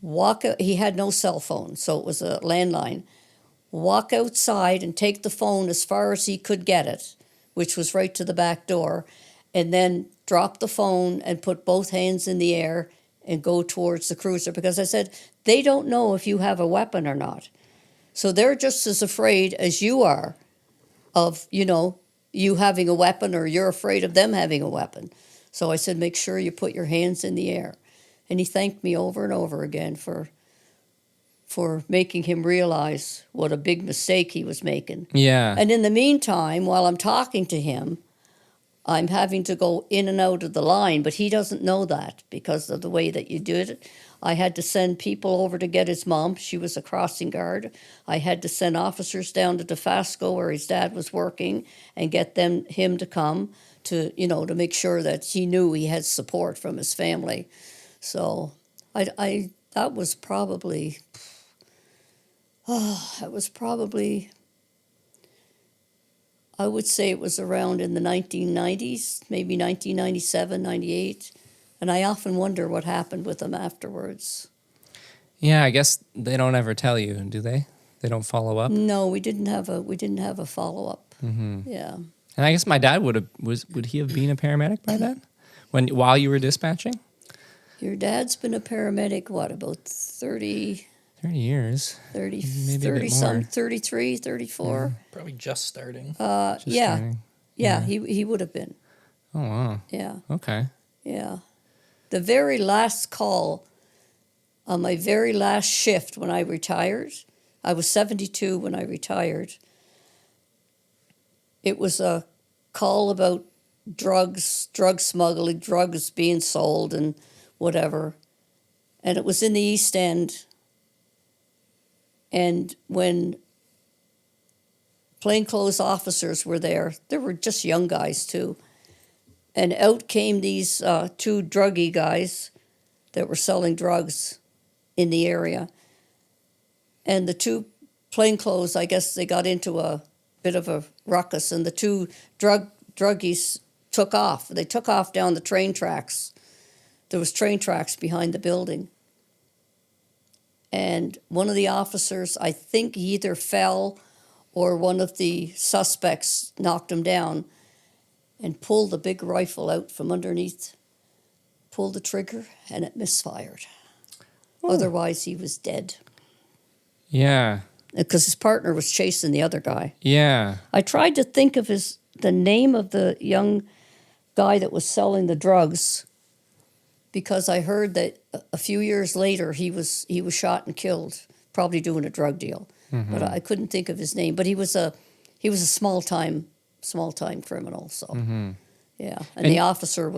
walk out. He had no cell phone, so it was a landline. Walk outside and take the phone as far as he could get it, which was right to the back door, and then drop the phone and put both hands in the air and go towards the cruiser. Because I said, they don't know if you have a weapon or not. So they're just as afraid as you are of, you having a weapon, or you're afraid of them having a weapon. So I said, make sure you put your hands in the air. And he thanked me over and over again for making him realize what a big mistake he was making. Yeah. And in the meantime, while I'm talking to him, I'm having to go in and out of the line, but he doesn't know that because of the way that you did it. I had to send people over to get his mom. She was a crossing guard. I had to send officers down to Dofasco where his dad was working and get him to come to make sure that he knew he had support from his family. So that was probably, I would say it was around in the 1990s, maybe 1997, 98. And I often wonder what happened with them afterwards. Yeah, I guess they don't ever tell you, do they? They don't follow up? No, we didn't have a follow-up. Mm-hmm. Yeah. And I guess my dad would he have been a paramedic by then? While you were dispatching? Your dad's been a paramedic, what, about 30 years. 30, Maybe 30 a bit some, more. 33, 34. Probably just starting. Yeah. Starting. Yeah, he would have been. Oh, wow. Yeah. Okay. Yeah. The very last call on my very last shift when I retired, I was 72 when I retired. It was a call about drugs, drug smuggling, drugs being sold and whatever. And it was in the East End. And when plainclothes officers were there were just young guys too. And out came these two druggie guys that were selling drugs in the area. And the two plainclothes, I guess they got into a bit of a ruckus, and the two druggies took off. They took off down the train tracks. There was train tracks behind the building. And one of the officers, I think he either fell or one of the suspects knocked him down and pulled the big rifle out from underneath, pulled the trigger, and it misfired. Oh. Otherwise, he was dead. Yeah. Because his partner was chasing the other guy. Yeah. I tried to think of the name of the young guy that was selling the drugs, because I heard that a few years later he was shot and killed, probably doing a drug deal. Mm-hmm. But I couldn't think of his name. But he was a small time criminal. So mm-hmm. Yeah, and the officer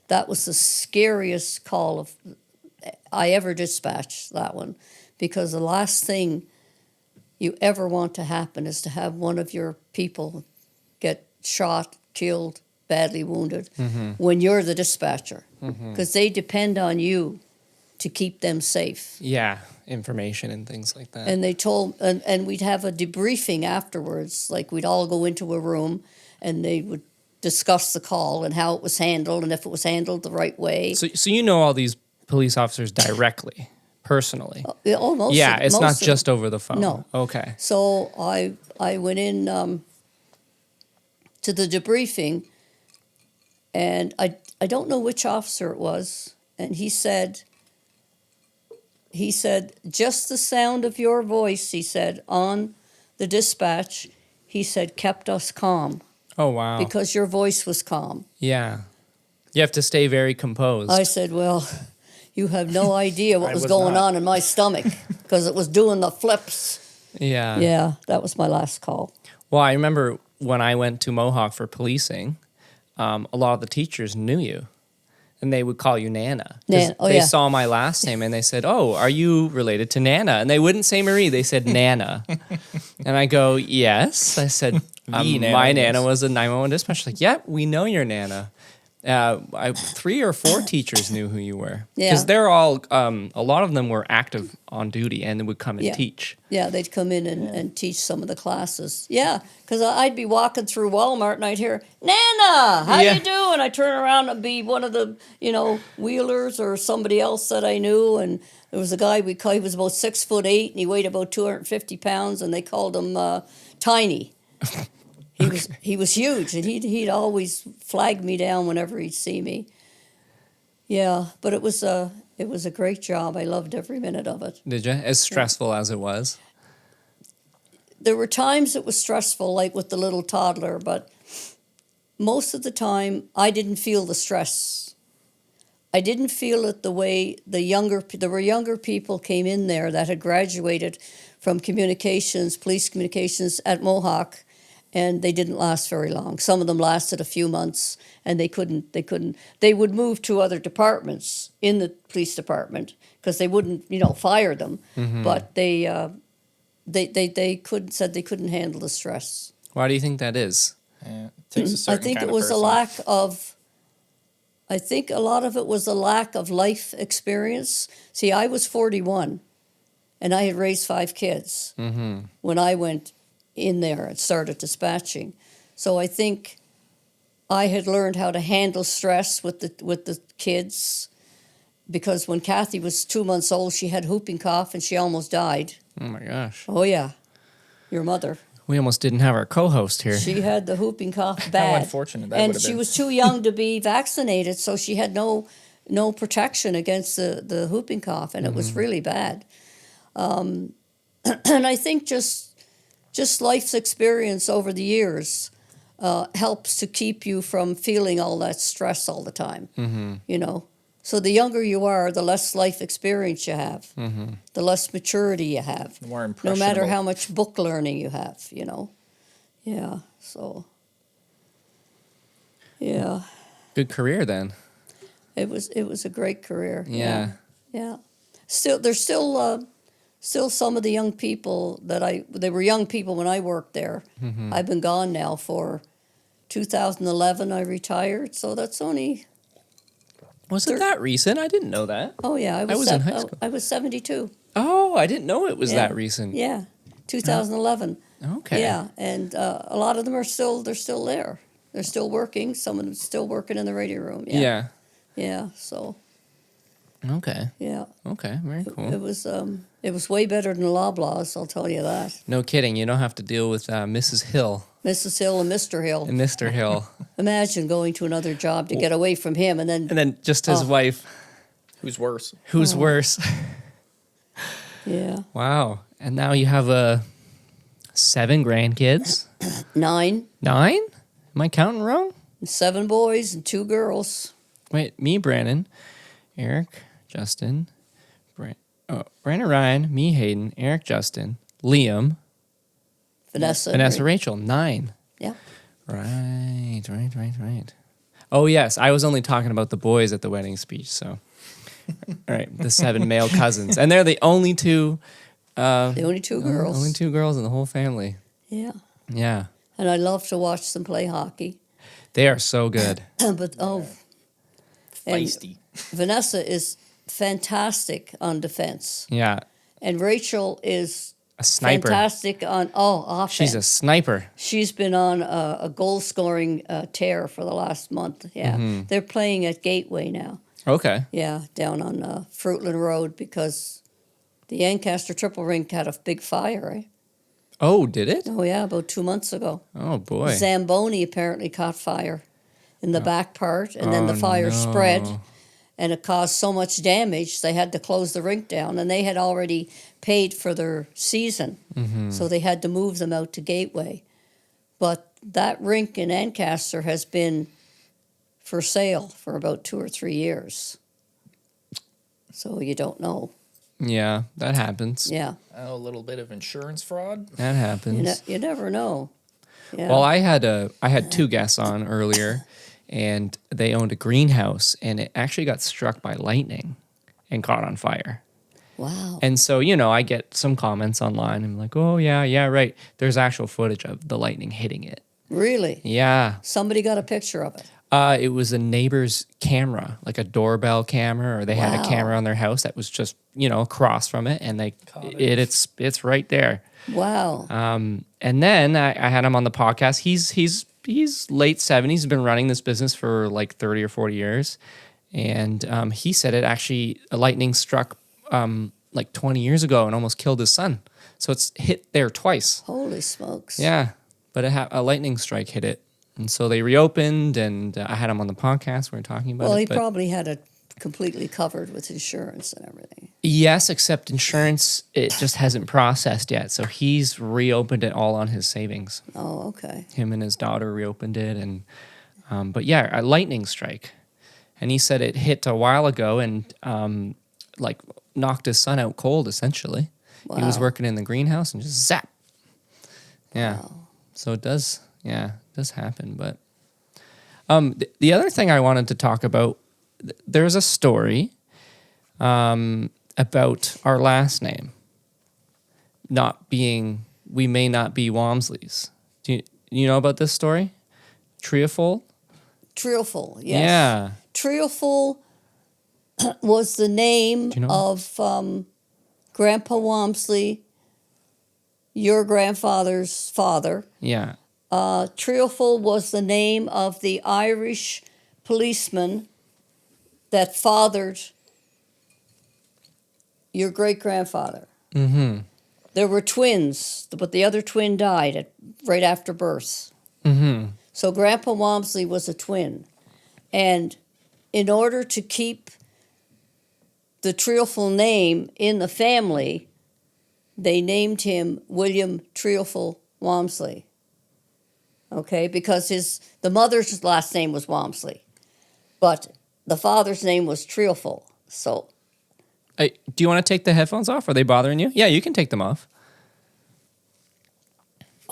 that was the scariest call I ever dispatched, that one, because the last thing you ever want to happen is to have one of your people get shot, killed, badly wounded, mm-hmm. when you're the dispatcher, because they depend on you to keep them safe. Yeah, information and things like that. And they told, and we'd have a debriefing afterwards, like we'd all go into a room and they would discuss the call and how it was handled and if it was handled the right way. So you know all these police officers directly, personally? Almost. Yeah, it's not just over the phone. No. Okay. So I went in to the debriefing, and I don't know which officer it was, and he said, just the sound of your voice, he said, on the dispatch, he said, kept us calm. Oh, wow. Because your voice was calm. Yeah. You have to stay very composed. I said, well, you have no idea what I was was going not. on in my stomach because it was doing the flips. Yeah. Yeah, that was my last call. Well, I remember when I went to Mohawk for policing, a lot of the teachers knew you. And they would call you Nana. 'Cause Nana, oh, they yeah. saw my last name and they said, "Oh, are you related to Nana?" And they wouldn't say Marie, they said Nana. And I go, "Yes." I said, Nana, "My yes. Nana was a 911 dispatcher." Like, "Yep, we know your Nana." 3 or 4 teachers knew who you were because Yeah. they're all. A lot of them were active on duty and would come and Yeah. teach. Yeah, they'd come in and teach some of the classes. Yeah, because I'd be walking through Walmart and I'd hear, Nana, how Yeah. you doing? I turn around and be one of the, wheelers or somebody else that I knew. And there was a guy he was about 6'8" and he weighed about 250 pounds and they called him Tiny. He was huge and he'd always flag me down whenever he'd see me. Yeah, but it was a great job. I loved every minute of it. Did you? As stressful as it was. There were times it was stressful, like with the little toddler, but most of the time I didn't feel the stress. I didn't feel it the way there were younger people came in there that had graduated from police communications at Mohawk, and they didn't last very long. Some of them lasted a few months, and they would move to other departments in the police department because they wouldn't, fire them, but they said they couldn't handle the stress. Why do you think that is? Yeah, it takes a I certain think kind it of was person. I think a lot of it was a lack of life experience. See, I was 41, and I had raised 5 kids when I went in there and started dispatching. So I think I had learned how to handle stress with the kids, because when Kathy was 2 months old, she had whooping cough and she almost died. Oh my gosh. Oh yeah, your mother. We almost didn't have our co-host here. She had the whooping cough bad. unfortunate that and would have she been. was too young to be vaccinated, so she had no protection against the whooping cough, and it was really bad. And I think just life's experience over the years helps to keep you from feeling all that stress all the time. So the younger you are, the less life experience you have, the less maturity you have, The more no impressionable. matter how much book learning you have, Yeah, so, yeah, Good career then. it was a great career. Yeah. Yeah. There's still some of the young people they were young people when I worked there. I've been gone now for 2011 I retired, so that's only, Was it that recent? I didn't know that. oh yeah, I was, was in high school. I was 72. Oh, I didn't know it was Yeah. that recent. Yeah, 2011. Okay. Yeah, and a lot of them they're still there. They're still working. Some of them still working in the radio room. Yeah. Yeah. Yeah. So Okay. yeah, Okay. Very cool. it was way better than Loblaws. I'll tell you that. No kidding. You don't have to deal with Mrs. Hill Mrs. Hill and Mr. Hill. and Mr. Hill, Imagine going to another job to get away from him, and then just his Oh. wife, Who's worse? who's worse. yeah, Wow. And now you have 7 grandkids. 9, 9? Am I counting wrong? 7 boys and 2 girls. Wait, me, Brandon, Eric, Justin, Brandon, Ryan, me, Hayden, Eric, Justin, Liam, Vanessa. Vanessa, Rachel. 9. Yeah. Right. Oh, yes. I was only talking about the boys at the wedding speech, so. All right, the 7 male cousins. And they're the only 2. The only 2 girls. Only 2 girls in the whole family. Yeah. Yeah. And I love to watch them play hockey. They are so good. But and Feisty. Vanessa is fantastic on defense, Yeah. and Rachel is A sniper. fantastic on offense. She's a sniper. She's been on a goal-scoring tear for the last month. Yeah, Mm-hmm. they're playing at Gateway now. Okay. Yeah, down on Fruitland Road because the Ancaster Triple Rink had a big fire. Eh? Oh, did it? Oh yeah, about 2 months ago. Oh, boy. Zamboni apparently caught fire in the back part, and then the Oh, fire no. spread, and it caused so much damage they had to close the rink down, and they had already paid for their season, so they had to move them out to Gateway. But that rink in Ancaster has been for sale for about 2 or 3 years. So you don't know. Yeah, that happens. Yeah. Oh, a little bit of insurance fraud. That happens. You never know. Yeah. Well, I had two guests on earlier, and they owned a greenhouse, and it actually got struck by lightning and caught on fire. Wow. And so, I get some comments online. I'm like, oh, yeah, right. There's actual footage of the lightning hitting it. Really? Yeah. Somebody got a picture of it. It was a neighbor's camera, like a doorbell camera, or they had a Wow. camera on their house that was just, across from it, and they it's right there. Wow. And then I had him on the podcast. He's late 70s. He's been running this business for like 30 or 40 years, and he said a lightning struck like 20 years ago and almost killed his son. So it's hit there twice. Holy smokes. Yeah, but a lightning strike hit it. And so they reopened, and I had him on the podcast. We were talking about Well, it. he but probably had it completely covered with insurance and everything. yes, except insurance, it just hasn't processed yet. So he's reopened it all on his savings. Oh, okay. Him and his daughter reopened it. And but yeah, a lightning strike. And he said it hit a while ago and like knocked his son out cold, essentially. He was Wow. working in the greenhouse and just zap. Yeah. Wow. So it does happen. But the other thing I wanted to talk about, there's a story about our last name we may not be Walmsleys. Do you know about this story? Treofold? Treofold, yes. Yeah. Treofold was the name Do you know? of Grandpa Walmsley, your grandfather's father. Yeah. Treofold was the name of the Irish policeman that fathered your great-grandfather. Mm-hmm. There were twins, but the other twin died right after birth. Mm-hmm. So Grandpa Walmsley was a twin. And in order to keep the Treofold name in the family, they named him William Treofold Walmsley. Okay, because the mother's last name was Walmsley, but the father's name was Treofold. So, Do you want to take the headphones off? Are they bothering you? Yeah, you can take them off.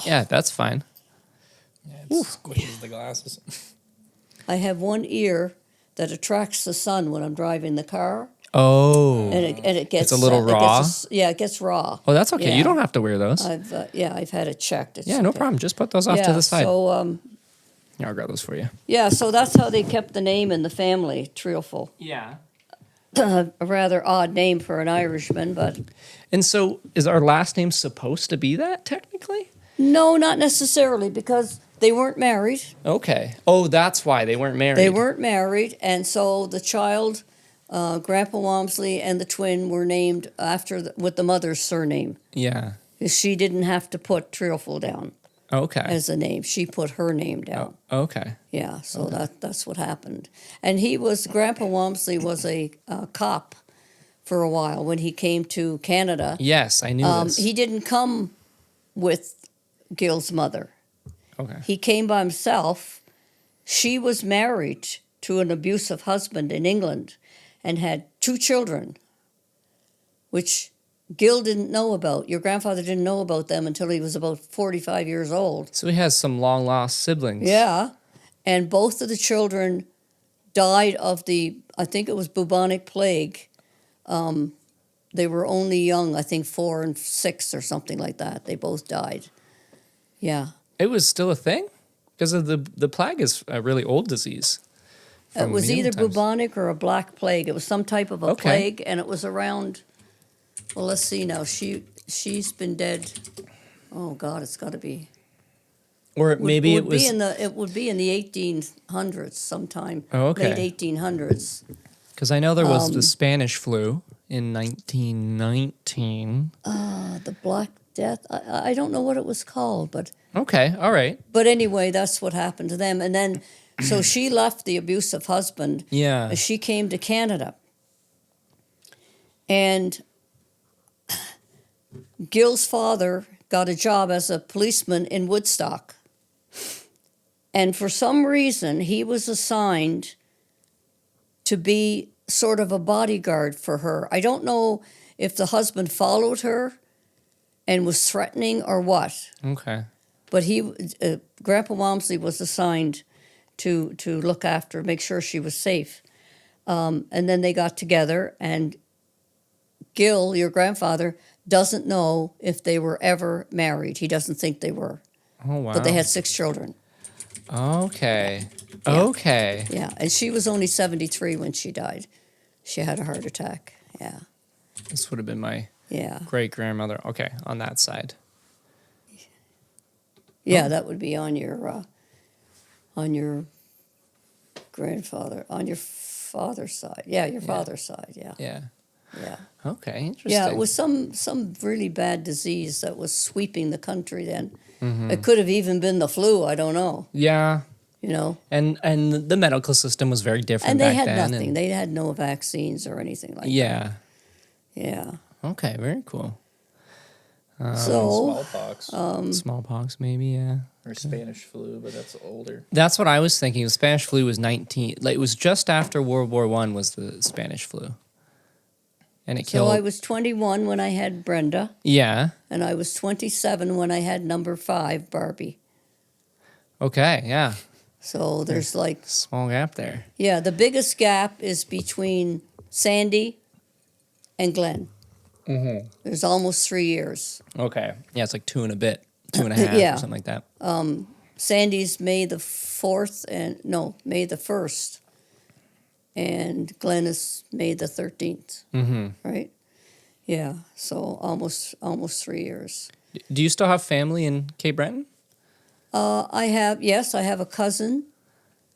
Yeah, that's fine. Yeah, it squishes the glasses. I have one ear that attracts the sun when I'm driving the car, Oh. and it gets It's a little raw? It gets raw. Oh, that's okay. Yeah. You don't have to wear those. I've had it checked. It's Yeah, no okay. problem. Just put those off to Yeah, the side. So Yeah, I'll grab those for you. so that's how they kept the name in the family, Treofold. Yeah. A rather odd name for an Irishman, but And so is our last name supposed to be that technically? no, not necessarily, because they weren't married. Okay. Oh, that's why they weren't married. They weren't married, and so the child, Grandpa Walmsley, and the twin were named with the mother's surname. Yeah. She didn't have to put Treofold down Okay. as a name. She put her name down. Okay. Yeah, so that's what happened. And Grandpa Walmsley was a cop for a while when he came to Canada. Yes, I knew this. He didn't come with Gil's mother. Okay. He came by himself. She was married to an abusive husband in England and had 2 children, which Gil didn't know about. Your grandfather didn't know about them until he was about 45 years old. So he has some long lost siblings. Yeah. And both of the children died of I think it was bubonic plague. They were only young, I think 4 and 6 or something like that. They both died. Yeah. It was still a thing? Because of the plague is a really old disease. It from was medieval either times. bubonic or a black plague. It was some type of a Okay. plague, and it was around. Well, let's see now. She's been dead. Oh God, it's got to be. Or maybe it would was... It would be in the 1800s sometime. Oh, okay. Late 1800s. Because I know there was the Spanish flu in 1919. The Black Death. I don't know what it was called, but Okay, all right. anyway, that's what happened to them. And then, so she left the abusive husband. Yeah. She came to Canada. And Gil's father got a job as a policeman in Woodstock. And for some reason, he was assigned to be sort of a bodyguard for her. I don't know if the husband followed her and was threatening or what, Okay. but Grandpa Walmsley was assigned to look after, make sure she was safe. And then they got together, and Gil, your grandfather, doesn't know if they were ever married. He doesn't think they were. Oh, wow. But they had 6 children. Okay. Yeah. Okay. Yeah, and she was only 73 when she died. She had a heart attack. Yeah, This would have been my yeah. great grandmother. Okay, on that side. Yeah, that would be on your grandfather, on your father's side. Yeah, your father's side. Yeah, Yeah. yeah. Okay, interesting. Yeah, it was some really bad disease that was sweeping the country then. It could have even been the flu. I don't know. Yeah. You know, And the medical system was very different and they back had then. nothing. and- They had no vaccines or anything like that. yeah. Yeah. Okay, very cool. So Smallpox Smallpox, maybe, yeah. or Spanish flu, but that's older. That's what I was thinking. The Spanish flu was 19. Like, it was just after World War I was the Spanish flu. And it so killed. I was 21 when I had Brenda, Yeah. and I was 27 when I had number 5, Barbie. Okay, yeah. So there's like, Small gap there. yeah, the biggest gap is between Sandy and Glenn. There's almost 3 years. Okay. Yeah, it's like 2 and a bit. 2.5 Yeah. or something like that. Sandy's May the 1st, and Glenn is May the 13th. Right? Yeah. So almost 3 years. Do you still have family in Cape Breton? I have a cousin,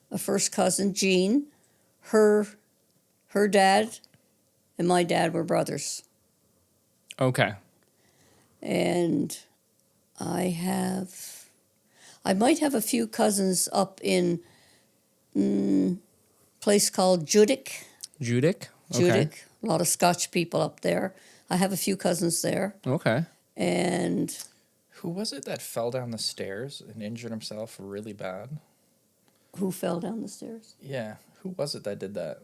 a first cousin, Jean. Her dad and my dad were brothers. Okay. And I might have a few cousins up in place called Judic. Judic? Judic. A lot of Scotch people up there. I have a few cousins there. Okay. And Who was it that fell down the stairs and injured himself really bad? who fell down the stairs? Yeah, who was it that did that?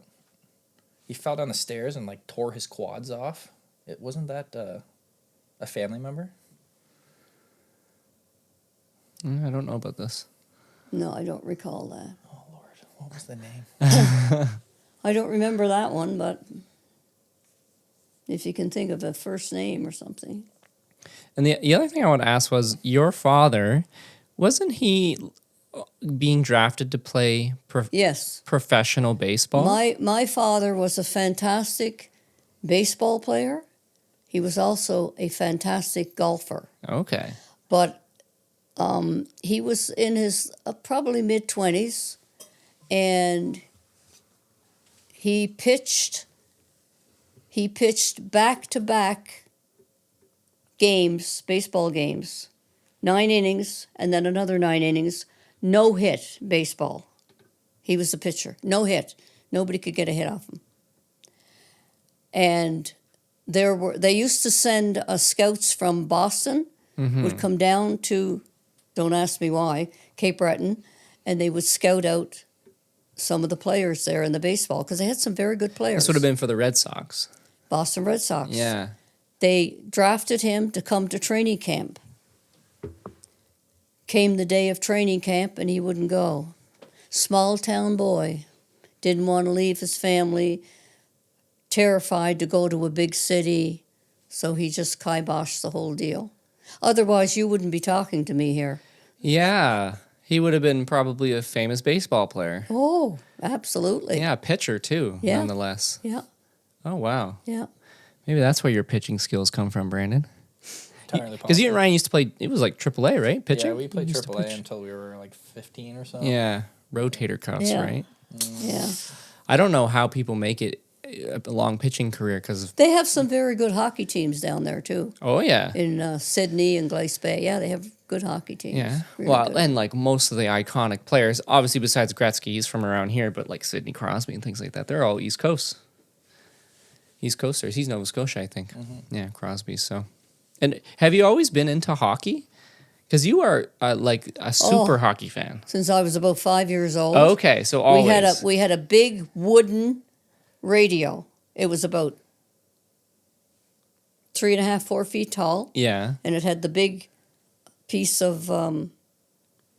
He fell down the stairs and like tore his quads off. It wasn't that a family member? I don't know about this. No, I don't recall that. Oh Lord, what was the name? I don't remember that one, but if you can think of a first name or something. And the other thing I want to ask was, your father, wasn't he being drafted to play Yes. professional baseball? My father was a fantastic baseball player. He was also a fantastic golfer. Okay. But he was in his probably mid-20s, and he pitched back-to-back games, baseball games, 9 innings, and then another 9 innings, no hit baseball. He was the pitcher, no hit. Nobody could get a hit off him. And they used to send scouts from Boston, would come down to, don't ask me why, Cape Breton, and they would scout out some of the players there in the baseball, because they had some very good players. This would have been for the Red Sox. Boston Red Sox. Yeah. They drafted him to come to training camp. Came the day of training camp, and he wouldn't go. Small town boy, didn't want to leave his family, terrified to go to a big city, so he just kiboshed the whole deal. Otherwise, you wouldn't be talking to me here. Yeah. He would have been probably a famous baseball player. Oh, absolutely. Yeah, pitcher too, Yeah. nonetheless. Yeah, Oh, wow. yeah. Maybe that's where your pitching skills come from, Brandon. Entirely Because you and possible. Ryan used to play, it was like AAA, right? Pitching? Yeah, we played You used to AAA pitch. until we were like 15 or so. Yeah, rotator cuffs, Yeah. right? Yeah. I don't know how people make it a long pitching career because, They have some very good hockey teams down there, too. oh, yeah. In Sydney and Glace Bay. Yeah, they have good hockey teams. Yeah. Really Well, good. and like most of the iconic players, obviously besides Gretzky, he's from around here, but like Sidney Crosby and things like that, they're all East Coast. East Coasters. He's Nova Scotia, I think. Yeah, Crosby. So, and have you always been into hockey? Because you are like a super hockey fan. Since I was about 5 years old. Okay, so always. We had a big wooden radio. It was about 3.5, 4 feet tall. Yeah. And it had the big piece of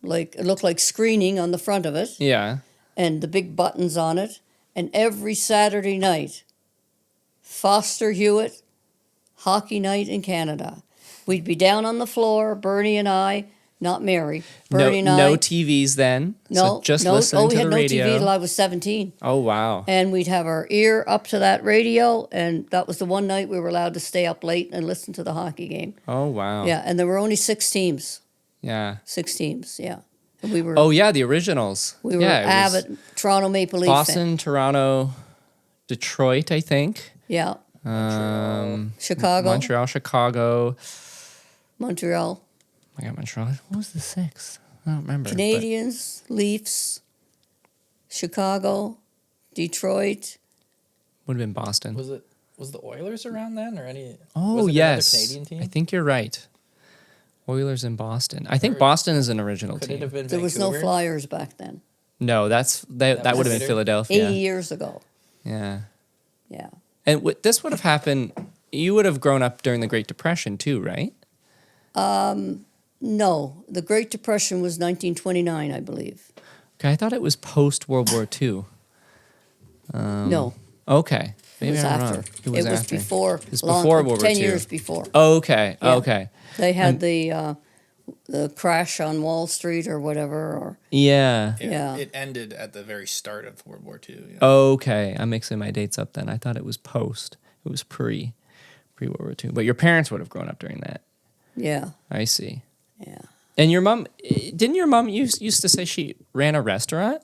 it looked like screening on the front of it. Yeah. And the big buttons on it. And every Saturday night, Foster Hewitt, hockey night in Canada. We'd be down on the floor, Bernie and I, not Mary. Bernie and I. No TVs then? No, So just no. listening We to had the no radio. TV till I was 17. Oh, wow. And we'd have our ear up to that radio, and that was the one night we were allowed to stay up late and listen to the hockey game. Oh, wow. Yeah, and there were only 6 teams. Yeah. 6 teams, yeah. And we were Oh, yeah, the originals. we were yeah, it was avid Toronto Maple Leaf Boston, Toronto, Detroit, I think. Yeah. Chicago. Montreal, Chicago. Montreal. I got Montreal. What was the 6th? I don't remember. Canadians, Leafs, Chicago, Detroit. Would have been Boston. Was the Oilers around then, or any? Oh, was it yes. another Canadian team? I think you're right. Oilers in Boston. I think Boston is an original Could team. it have been There was no Vancouver? Flyers back then. No, that would have been later? Philadelphia. 80 years ago. Yeah. Yeah. And this would have happened, you would have grown up during the Great Depression too, right? No, the Great Depression was 1929, I believe. Okay, I thought it was post World War II. No, Okay. it Maybe was I'm after. wrong. It was after. before. It was before World War 10 II. years before. Okay. Yeah. Okay. They had the crash on Wall Street or whatever. Or Yeah. Yeah. It ended at the very start of World War II. Yeah. Okay. I'm mixing my dates up then. I thought it was post. It was pre World War II. But your parents would have grown up during that. yeah, I see. yeah. And your mom, didn't your mom used to say she ran a restaurant?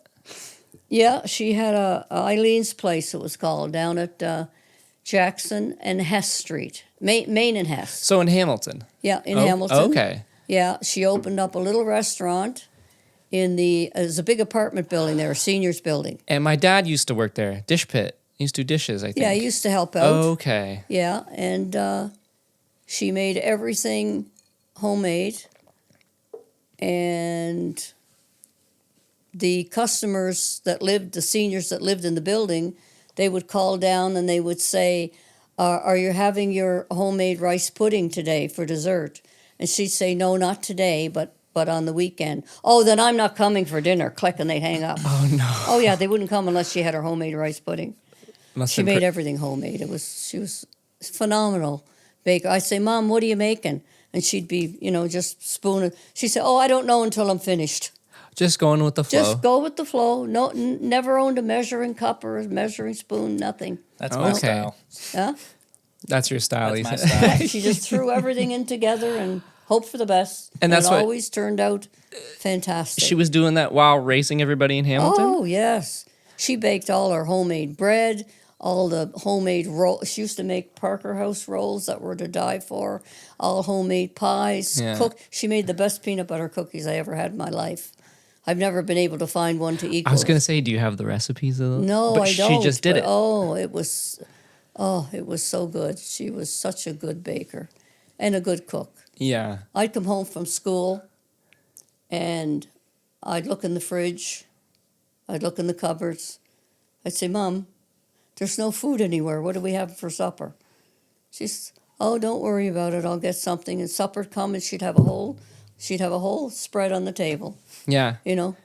Yeah, she had a Eileen's Place, it was called, down at Jackson and Hess Street, Main and Hess. So in Hamilton. Yeah, in Oh, Hamilton. Okay. Yeah, she opened up a little restaurant there's a big apartment building there, a seniors building. And my dad used to work there. Dish pit. He used to do dishes, I think. Yeah, I used to help out. Okay. Yeah, and she made everything homemade. And the customers the seniors that lived in the building, they would call down and they would say, are you having your homemade rice pudding today for dessert? And she'd say, no, not today, but on the weekend. Oh, then I'm not coming for dinner. Click, and they'd hang up. Oh, no. Oh, yeah, they wouldn't come unless she had her homemade rice pudding. Must She have made everything homemade. She was phenomenal baker. I'd say, Mom, what are you making? And she'd be, just spooning. She'd say, oh, I don't know until I'm finished. Just going with the flow. Just go with the flow. No, never owned a measuring cup or a measuring spoon, nothing. That's Oh, my okay. style. Huh? That's your style. That's he my said. style. She just threw everything in together and hoped for the best. And that's it what- always turned out fantastic. She was doing that while raising everybody in Hamilton? Oh, yes. She baked all her homemade bread, all the homemade rolls. She used to make Parker House rolls that were to die for, all homemade pies. Yeah. She made the best peanut butter cookies I ever had in my life. I've never been able to find one to equal I was going it. to say, do you have the recipes of those? No, but I don't. She just did but, it. it was so good. She was such a good baker and a good cook. Yeah. I'd come home from school and I'd look in the fridge, I'd look in the cupboards. I'd say, Mom, there's no food anywhere. What do we have for supper? She's, oh, don't worry about it. I'll get something. And supper'd come and she'd have a whole spread on the table. Yeah.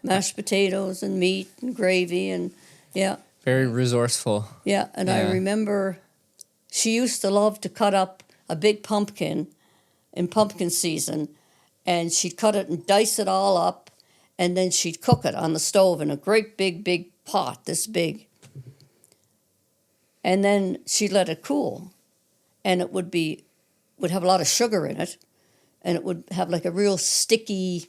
Mashed potatoes and meat and gravy and yeah. Very resourceful. Yeah, and Yeah. I remember she used to love to cut up a big pumpkin in pumpkin season, and she'd cut it and dice it all up, and then she'd cook it on the stove in a great big pot, this big. And then she'd let it cool, and it would have a lot of sugar in it, and it would have like a real sticky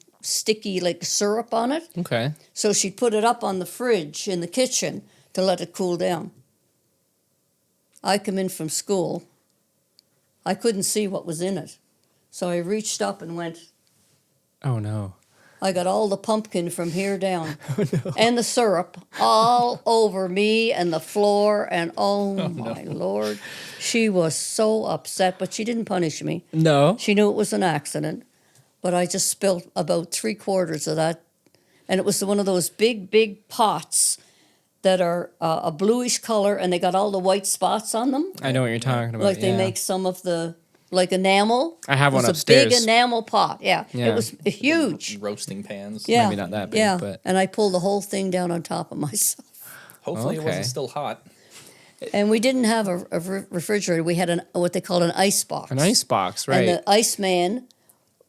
like syrup on it. Okay. So she'd put it up on the fridge in the kitchen to let it cool down. I come in from school. I couldn't see what was in it. So I reached up and went, Oh, no. I got all the pumpkin from here down. And the syrup all over me and the floor. And my Lord. She was so upset, but she didn't punish me. No. She knew it was an accident. but I just spilled about 3/4 of that. And it was one of those big, big pots that are a bluish color, and they got all the white spots on them. I know what you're talking about. Like they yeah. make some of the, like enamel. I have one It was upstairs. a big enamel pot. Yeah. Yeah. It was huge. Roasting pans. Yeah. Maybe not that big, yeah. but- And I pulled the whole thing down on top of myself. Hopefully it Okay. wasn't still hot. And we didn't have a refrigerator. We had what they called an ice box. An ice box, right? And the Iceman,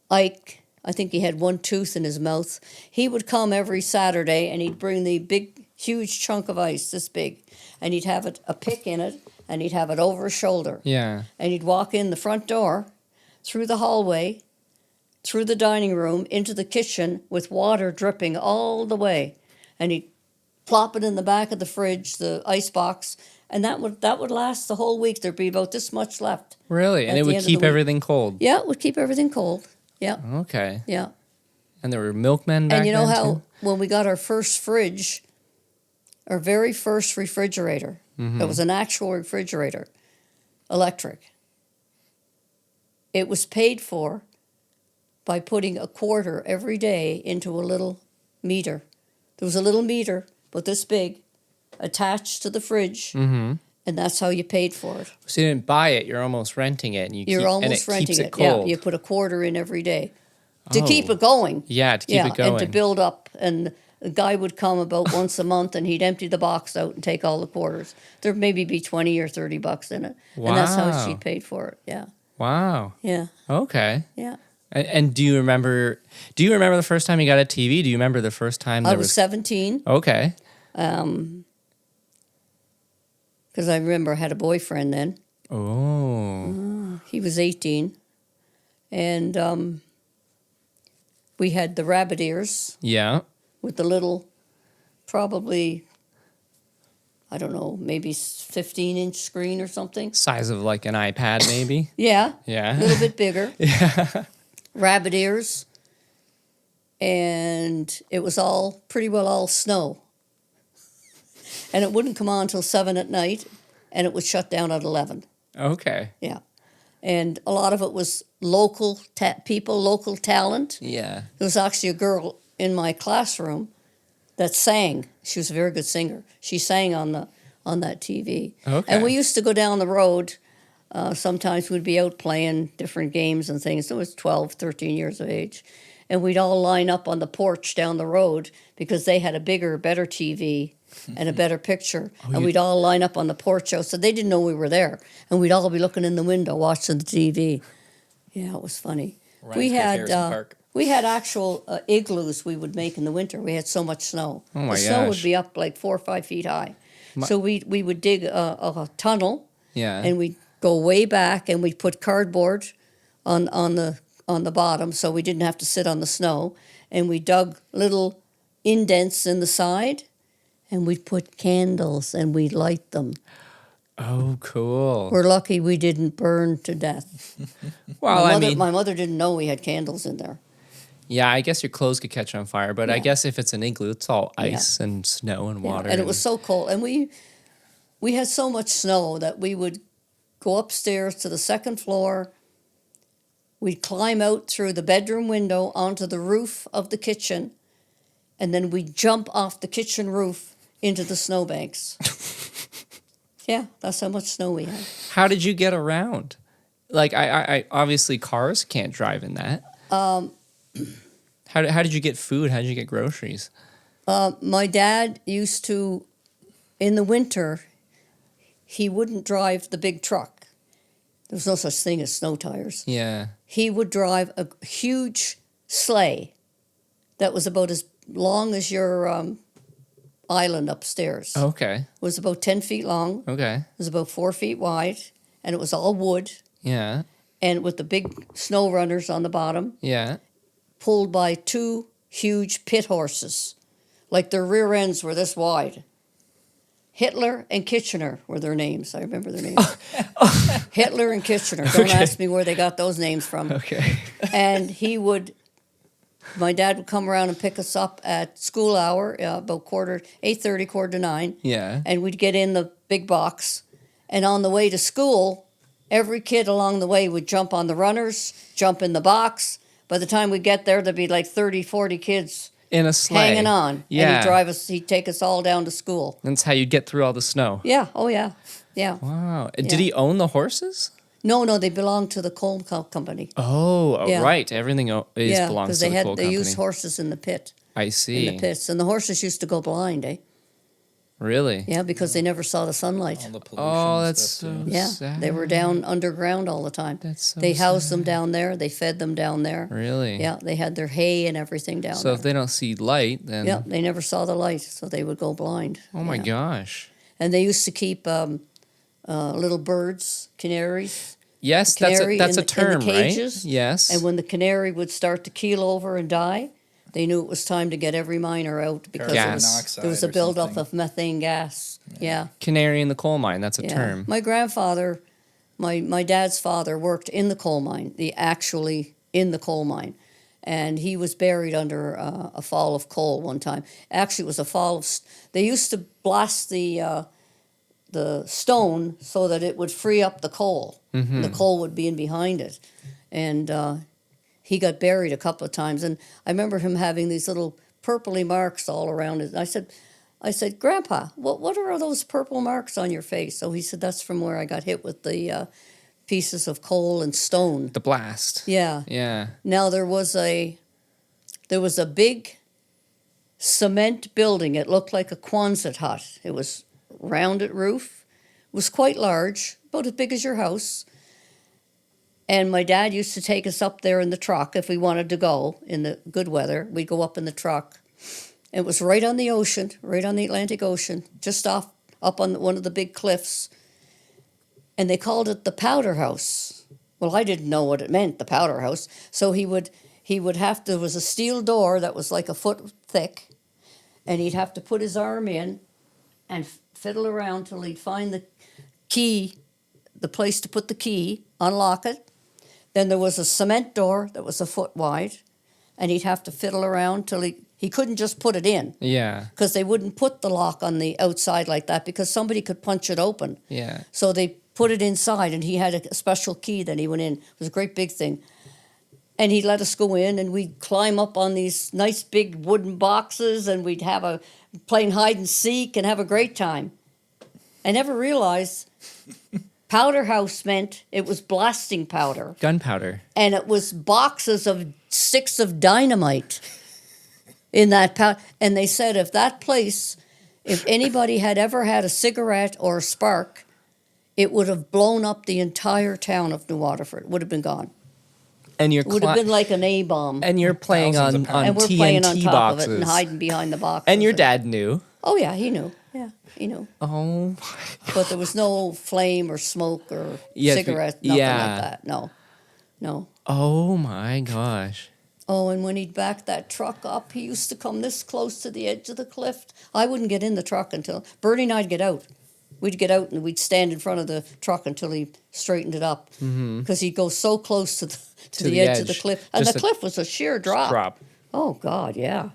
Ike, I think he had one tooth in his mouth. He would come every Saturday and he'd bring the big, huge chunk of ice, this big, and he'd have a pick in it, and he'd have it over his shoulder. yeah. And he'd walk in the front door, through the hallway, through the dining room, into the kitchen with water dripping all the way. And he'd plop it in the back of the fridge, the ice box, and that would last the whole week. There'd be about this much left. Really? And At it the would end of keep the week. everything cold. Yeah, it would keep everything cold. Yeah, Okay. yeah. And there were milkmen back And you know then, how too? when we got our first fridge, our very first refrigerator, it was an actual refrigerator, electric. It was paid for by putting a quarter every day into a little meter. There was a little meter, but this big, attached to the fridge, and that's how you paid for it. So you didn't buy it, you're almost renting it. And You're and almost it renting keeps it. it cold. Yeah, you put a quarter in every day to Oh. keep it going. Yeah, to keep it going. and to build up. And the guy would come about once a month, and he'd empty the box out and take all the quarters. There'd maybe be $20 or $30 in it, and that's how Wow. she paid for it. Yeah, Wow. yeah, Okay. yeah. And do you remember the first time you got a TV? Do you remember the first time I there was 17 Okay. because I remember I had a boyfriend then. Oh. He was 18, and we had the rabbit ears Yeah. with the little, probably, I don't know, maybe 15-inch screen or something. Size of like an iPad, maybe. Yeah, Yeah. a little bit bigger. Yeah. Rabbit ears. And it was all pretty well all snow. And it wouldn't come on until 7 at night, and it would shut down at 11. Okay. Yeah. And a lot of it was local people, local talent. Yeah. There was actually a girl in my classroom that sang. She was a very good singer. She sang on that TV. Okay. And we used to go down the road. Sometimes we'd be out playing different games and things. It was 12, 13 years of age. And we'd all line up on the porch down the road because they had a bigger, better TV and a better picture. And we'd all line up on the porch out. So they didn't know we were there. And we'd all be looking in the window watching the TV. Yeah, it was funny. Reminds me of Harrison Park. We had actual igloos we would make in the winter. We had so much snow. Oh my the snow gosh. would be up like 4 or 5 feet high. So we would dig a tunnel, Yeah. and we'd go way back, and we'd put cardboard on the bottom, so we didn't have to sit on the snow. And we dug little indents in the side, and we'd put candles, and we'd light them. Oh, cool. We're lucky we didn't burn to death. Well, I mean, My mother didn't know we had candles in there. yeah, I guess your clothes could catch on fire, but I Yeah. guess if it's an igloo, it's all ice and snow and Yeah, water. and it was so cold. And we had so much snow that we would go upstairs to the second floor. We'd climb out through the bedroom window onto the roof of the kitchen, and then we'd jump off the kitchen roof into the snowbanks. Yeah, that's how much snow we had. How did you get around? Like, I obviously cars can't drive in that. How did you get food? How did you get groceries? My dad used to, in the winter, he wouldn't drive the big truck. There was no such thing as snow tires. Yeah. He would drive a huge sleigh that was about as long as your island upstairs. Okay. It was about 10 feet long. Okay. It was about 4 feet wide, and it was all wood, Yeah. and with the big snow runners on the bottom, Yeah. pulled by 2 huge pit horses. Like their rear ends were this wide. Hitler and Kitchener were their names. I remember their names. Hitler and Kitchener. Don't ask me where they got those names from. Okay. And my dad would come around and pick us up at school hour, about 8:30, 8:45. Yeah. And we'd get in the big box. And on the way to school, every kid along the way would jump on the runners, jump in the box, By the time we get there, there'd be like 30, 40 kids In a sleigh. hanging on. Yeah. And he'd take us all down to school. That's how you'd get through all the snow. Yeah, oh yeah, yeah. Wow. Did Yeah. he own the horses? No, they belonged to the coal company. Oh, Yeah. right. Everything Yeah, belongs to the coal they company. used horses in the pit. I see. In the pits. And the horses used to go blind, eh? Really? Yeah, because they never saw the sunlight. All the pollution. Oh, and that's stuff, so too. Yeah, sad. they were down underground all the time. That's so They housed them down there. They fed them down there. Really? Yeah, they had their hay and everything down So there. if they don't see light, then Yeah, they never saw the light, so they would go blind. oh my Yeah. gosh. And they used to keep little birds, canaries. Yes, Canary that's a in the term, cages, right? Yes. And when the canary would start to keel over and die, they knew it was time to get every miner out because Gas. there was a buildup of methane gas. Yeah. Canary in the coal mine, that's a Yeah. term. My grandfather, my dad's father worked in the coal mine, actually in the coal mine. And he was buried under a fall of coal one time. Actually, it was a fall of. They used to blast the stone so that it would free up the coal. Mm-hmm. The coal would be in behind it, and he got buried a couple of times. And I remember him having these little purpley marks all around it. And I said, Grandpa, what are those purple marks on your face? So he said, that's from where I got hit with the pieces of coal and stone. The blast. Yeah. Yeah. Now there was a big cement building. It looked like a Quonset hut. It was rounded roof. It was quite large, about as big as your house. And my dad used to take us up there in the truck if we wanted to go in the good weather. We'd go up in the truck. It was right on the ocean, right on the Atlantic Ocean, just up on one of the big cliffs. And they called it the Powder House. Well, I didn't know what it meant, the Powder House. So he would there was a steel door that was like a foot thick, and he'd have to put his arm in and fiddle around till he'd find the key, the place to put the key, unlock it. Then there was a cement door that was a foot wide, and he'd have to fiddle around till he couldn't just put it in. Yeah. Because they wouldn't put the lock on the outside like that because somebody could punch it open. Yeah. So they put it inside, and he had a special key that he went in. It was a great big thing. And he'd let us go in, and we'd climb up on these nice big wooden boxes, and we'd have playing hide and seek and have a great time. I never realized powder house meant it was blasting powder. Gunpowder. And it was boxes of sticks of dynamite in that powder. And they said if anybody had ever had a cigarette or a spark, it would have blown up the entire town of New Waterford. It would have been gone. And It would have been like an A-bomb. and you're playing on Thousands of pounds. And we're TNT playing on top boxes. of it and hiding behind the boxes. And your dad knew. Oh, yeah, he knew. Yeah, he knew. Oh. But there was no flame or smoke or Yes, cigarette, nothing yeah. like that. No. Oh my gosh. Oh, and when he'd back that truck up, he used to come this close to the edge of the cliff. I wouldn't get in the truck until Bernie and I'd get out. We'd get out and we'd stand in front of the truck until he straightened it up. Because he'd go so close to the edge of the cliff. And Just the cliff was a sheer drop. Oh, God, yeah.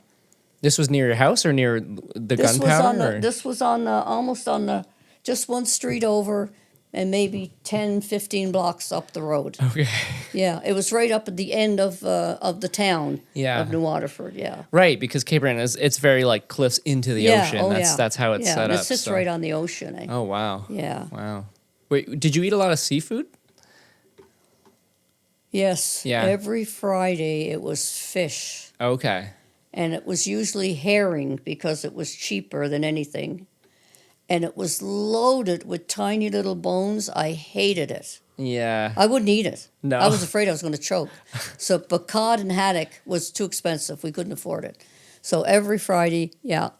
This was near your house or near the This was gunpowder? this was on the almost on the just one street over and maybe 10, 15 blocks up the road. Okay. Yeah, it was right up at the end of the town Yeah. of New Waterford, yeah. Right, because Cape Breton it's very like cliffs into the Yeah, ocean. oh, That's yeah. that's how it's Yeah, set and up. it sits so- right on the ocean, eh? Oh wow. Yeah. Wow. Wait, did you eat a lot of seafood? Yes. Yeah. Every Friday it was fish. Okay. And it was usually herring because it was cheaper than anything. And it was loaded with tiny little bones. I hated it. Yeah. I wouldn't eat it. No. I was afraid I was going to choke. So, but cod and haddock was too expensive. We couldn't afford it. So every Friday, yeah.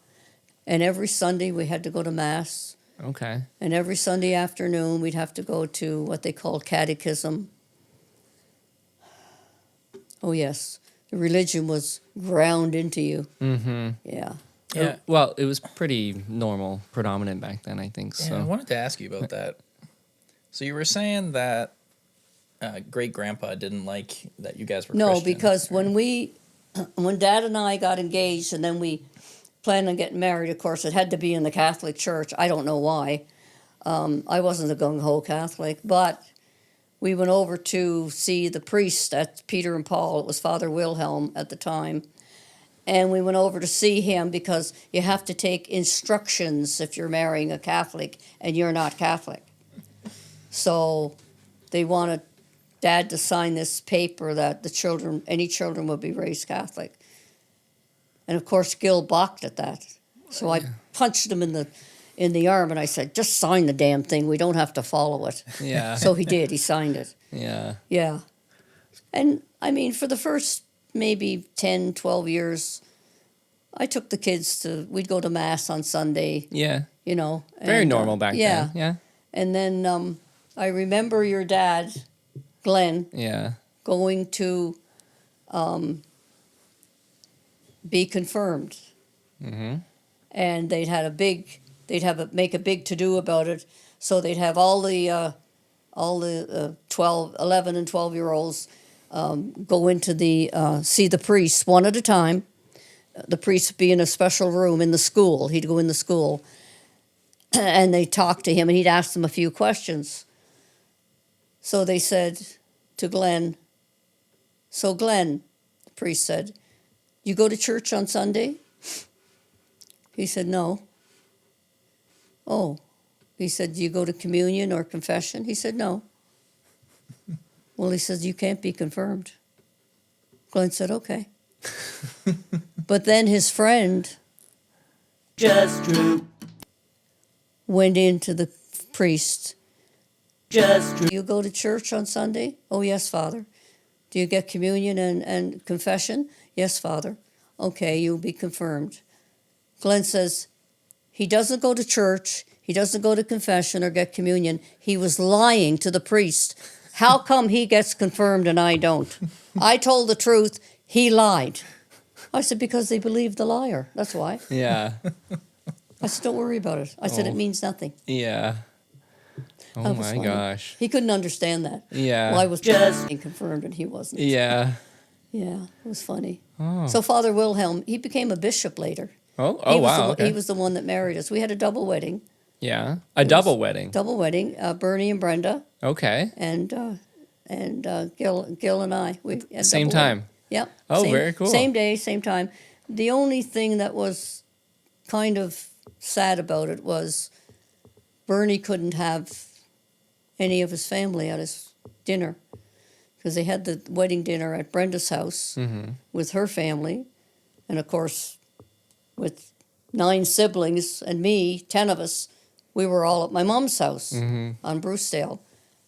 And every Sunday we had to go to Mass. Okay. And every Sunday afternoon we'd have to go to what they called catechism. Oh, yes. The religion was ground into you. Mm-hmm. Yeah. Yeah. Well, it was pretty normal, predominant back then, I think. Yeah, So. I wanted to ask you about that. So you were saying that great grandpa didn't like that you guys were No, Christian. because when Dad and I got engaged and then we planned on getting married, of course, it had to be in the Catholic Church. I don't know why. I wasn't a gung-ho Catholic, but we went over to see the priest at Peter and Paul. It was Father Wilhelm at the time. And we went over to see him because you have to take instructions if you're marrying a Catholic and you're not Catholic. So they wanted Dad to sign this paper that any children would be raised Catholic. And of course, Gil balked at that. So I punched him in the arm and I said, just sign the damn thing. We don't have to follow it. Yeah. So he did. He signed it. Yeah. Yeah. And I mean, for the first maybe 10, 12 years, I took the kids we'd go to Mass on Sunday, Yeah. you know. Very and, normal back then. Yeah. And then I remember your dad, Glenn, Yeah. going to be confirmed. Mm-hmm. And make a big to-do about it. So they'd have all the 11 and 12-year-olds go into see the priest one at a time. The priest would be in a special room in the school. He'd go in the school, and they'd talk to him, and he'd ask them a few questions. So they said to Glenn, "So Glenn," the priest said, "you go to church on Sunday?" He said, "No." "Oh." He said, "Do you go to communion or confession?" He said, "No." Well, he says, "You can't be confirmed." Glenn said, "Okay." But then his friend Just true. went into the priest. Just true. "Do you go to church on Sunday?" "Oh, yes, Father." "Do you get communion and confession?" "Yes, Father." "Okay, you'll be confirmed." Glenn says, he doesn't go to church, he doesn't go to confession or get communion. He was lying to the priest. How come he gets confirmed and I don't? I told the truth, he lied. I said, because they believe the liar, that's why. Yeah. I said, don't worry about it. I said, it Oh. means nothing. Yeah. Oh That was my funny. gosh. He couldn't understand that. Yeah. Well, I was Just- being confirmed and he wasn't. Yeah. Yeah, it was funny. Oh. So Father Wilhelm, he became a bishop later. Oh He was wow. the, Okay. He was the one that married us. We had a double wedding. Yeah. A double wedding. Double wedding. Bernie and Brenda, Okay. and Gil and I. We had Same double wedding. time. Yep. Oh, same, very cool. Same day, same time. The only thing that was kind of sad about it was Bernie couldn't have any of his family at his dinner because they had the wedding dinner at Brenda's house with her family, and of course, with 9 siblings and me, 10 of us, we were all at my mom's house on Brucedale,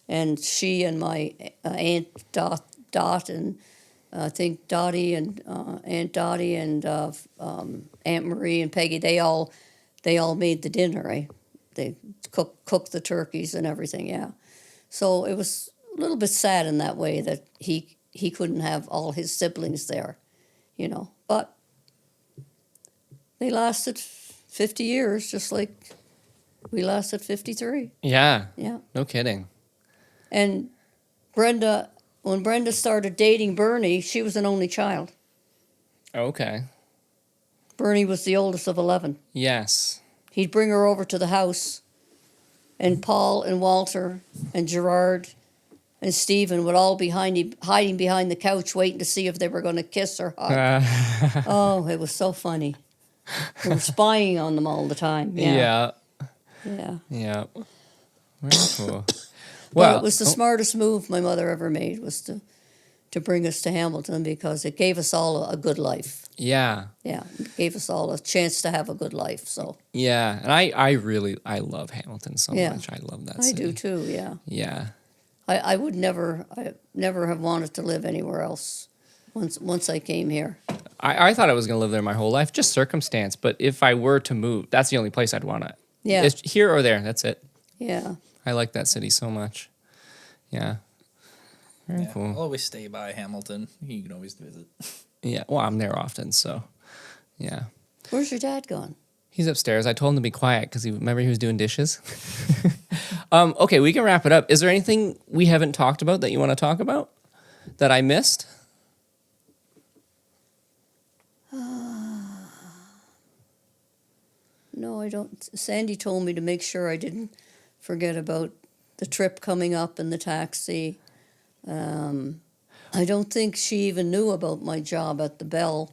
and she and my Aunt Dot and I think Dottie and Aunt Dottie and Aunt Marie and Peggy, they all made the dinner. Eh? They cooked the turkeys and everything. Yeah, so it was a little bit sad in that way that he couldn't have all his siblings there, you know. But they lasted 50 years, just like we lasted 53. Yeah. Yeah, No kidding. and Brenda. When Brenda started dating Bernie, she was an only child. Okay. Bernie was the oldest of 11. Yes. He'd bring her over to the house, and Paul and Walter and Gerard and Stephen would all be hiding behind the couch waiting to see if they were going to kiss or hug. Oh, it was so funny. We were spying on them all the time. Yeah. Yeah. Yeah. Very cool. Well, it was the smartest move my mother ever made, was to bring us to Hamilton, because it gave us all a good life. Yeah. Yeah, it gave us all a chance to have a good life. So Yeah. And I love Hamilton so Yeah. much. I love that I city. do too. Yeah, Yeah. I never have wanted to live anywhere else. Once I came here. I thought I was going to live there my whole life, just circumstance. But if I were to move, that's the only place I'd want to. Yeah. It's here or there. That's it. Yeah. I like that city so much. Yeah. Very Yeah, I'll cool. always stay by Hamilton. You can always visit. Yeah. Well, I'm there often, so yeah. Where's your dad gone? He's upstairs. I told him to be quiet because remember he was doing dishes. Okay, we can wrap it up. Is there anything we haven't talked about that you want to talk about that I missed? No, I don't. Sandy told me to make sure I didn't forget about the trip coming up and the taxi I don't think she even knew about my job at the Bell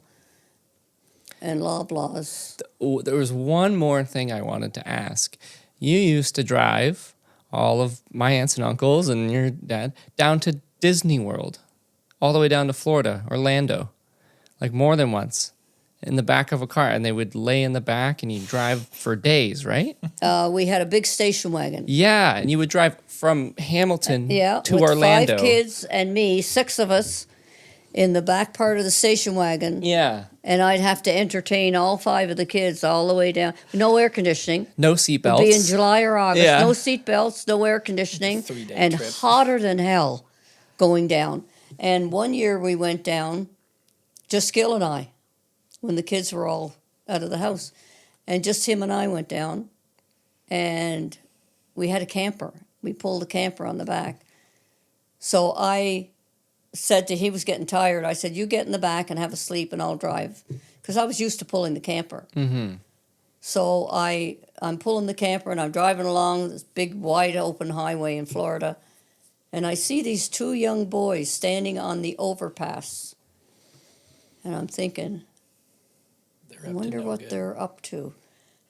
and Loblaws. Oh, there was one more thing I wanted to ask. You used to drive all of my aunts and uncles and your dad down to Disney World, all the way down to Florida, Orlando, like more than once, in the back of a car, and they would lay in the back and you'd drive for days, right? We had a big station wagon. Yeah, and you would drive from Hamilton to with Orlando. 5 kids and me, 6 of us, in the back part of the station wagon. Yeah. And I'd have to entertain all 5 of the kids all the way down. No air conditioning. No seatbelts. It'd be in July or August. Yeah. No seat belts, no air conditioning. 3-day and trip. hotter than hell going down. And one year we went down, just Gil and I, when the kids were all out of the house. And just him and I went down. And we had a camper. We pulled a camper on the back. So I said to he was getting tired. I said, you get in the back and have a sleep and I'll drive. Because I was used to pulling the camper. Mm-hmm. So I'm pulling the camper and I'm driving along this big wide open highway in Florida. And I see these 2 young boys standing on the overpass. And I'm thinking, They're I up to wonder no what good. they're up to.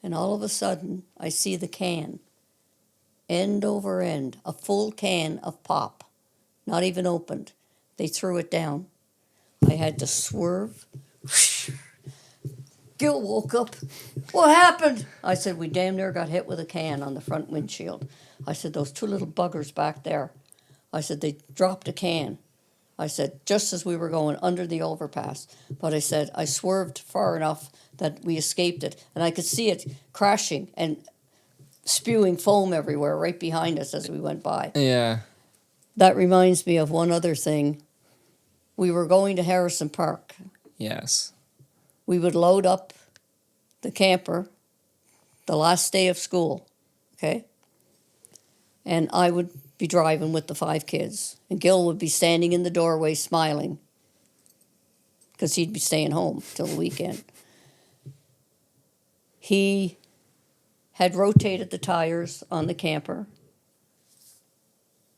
And all of a sudden, I see the can, end over end, a full can of pop, not even opened. They threw it down. I had to swerve. Gil woke up. What happened? I said, we damn near got hit with a can on the front windshield. I said, those 2 little buggers back there. I said, they dropped a can. I said, just as we were going under the overpass. But I said, I swerved far enough that we escaped it. And I could see it crashing and spewing foam everywhere right behind us as we went by. Yeah. That reminds me of one other thing. We were going to Harrison Park. Yes. We would load up the camper the last day of school, okay? And I would be driving with the 5 kids. And Gil would be standing in the doorway smiling because he'd be staying home till the weekend. He had rotated the tires on the camper.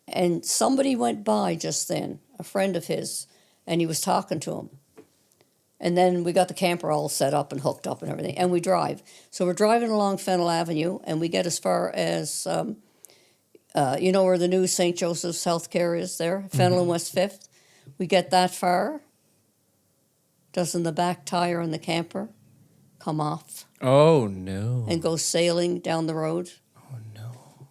And somebody went by just then, a friend of his, and he was talking to him. And then we got the camper all set up and hooked up and everything, and we drive. So we're driving along Fennel Avenue, and we get as far as, you know where the new St. Joseph's Healthcare is there? Fennel and West 5th. We get that far. Doesn't the back tire on the camper come off Oh, no. and go sailing down the road? Oh, no.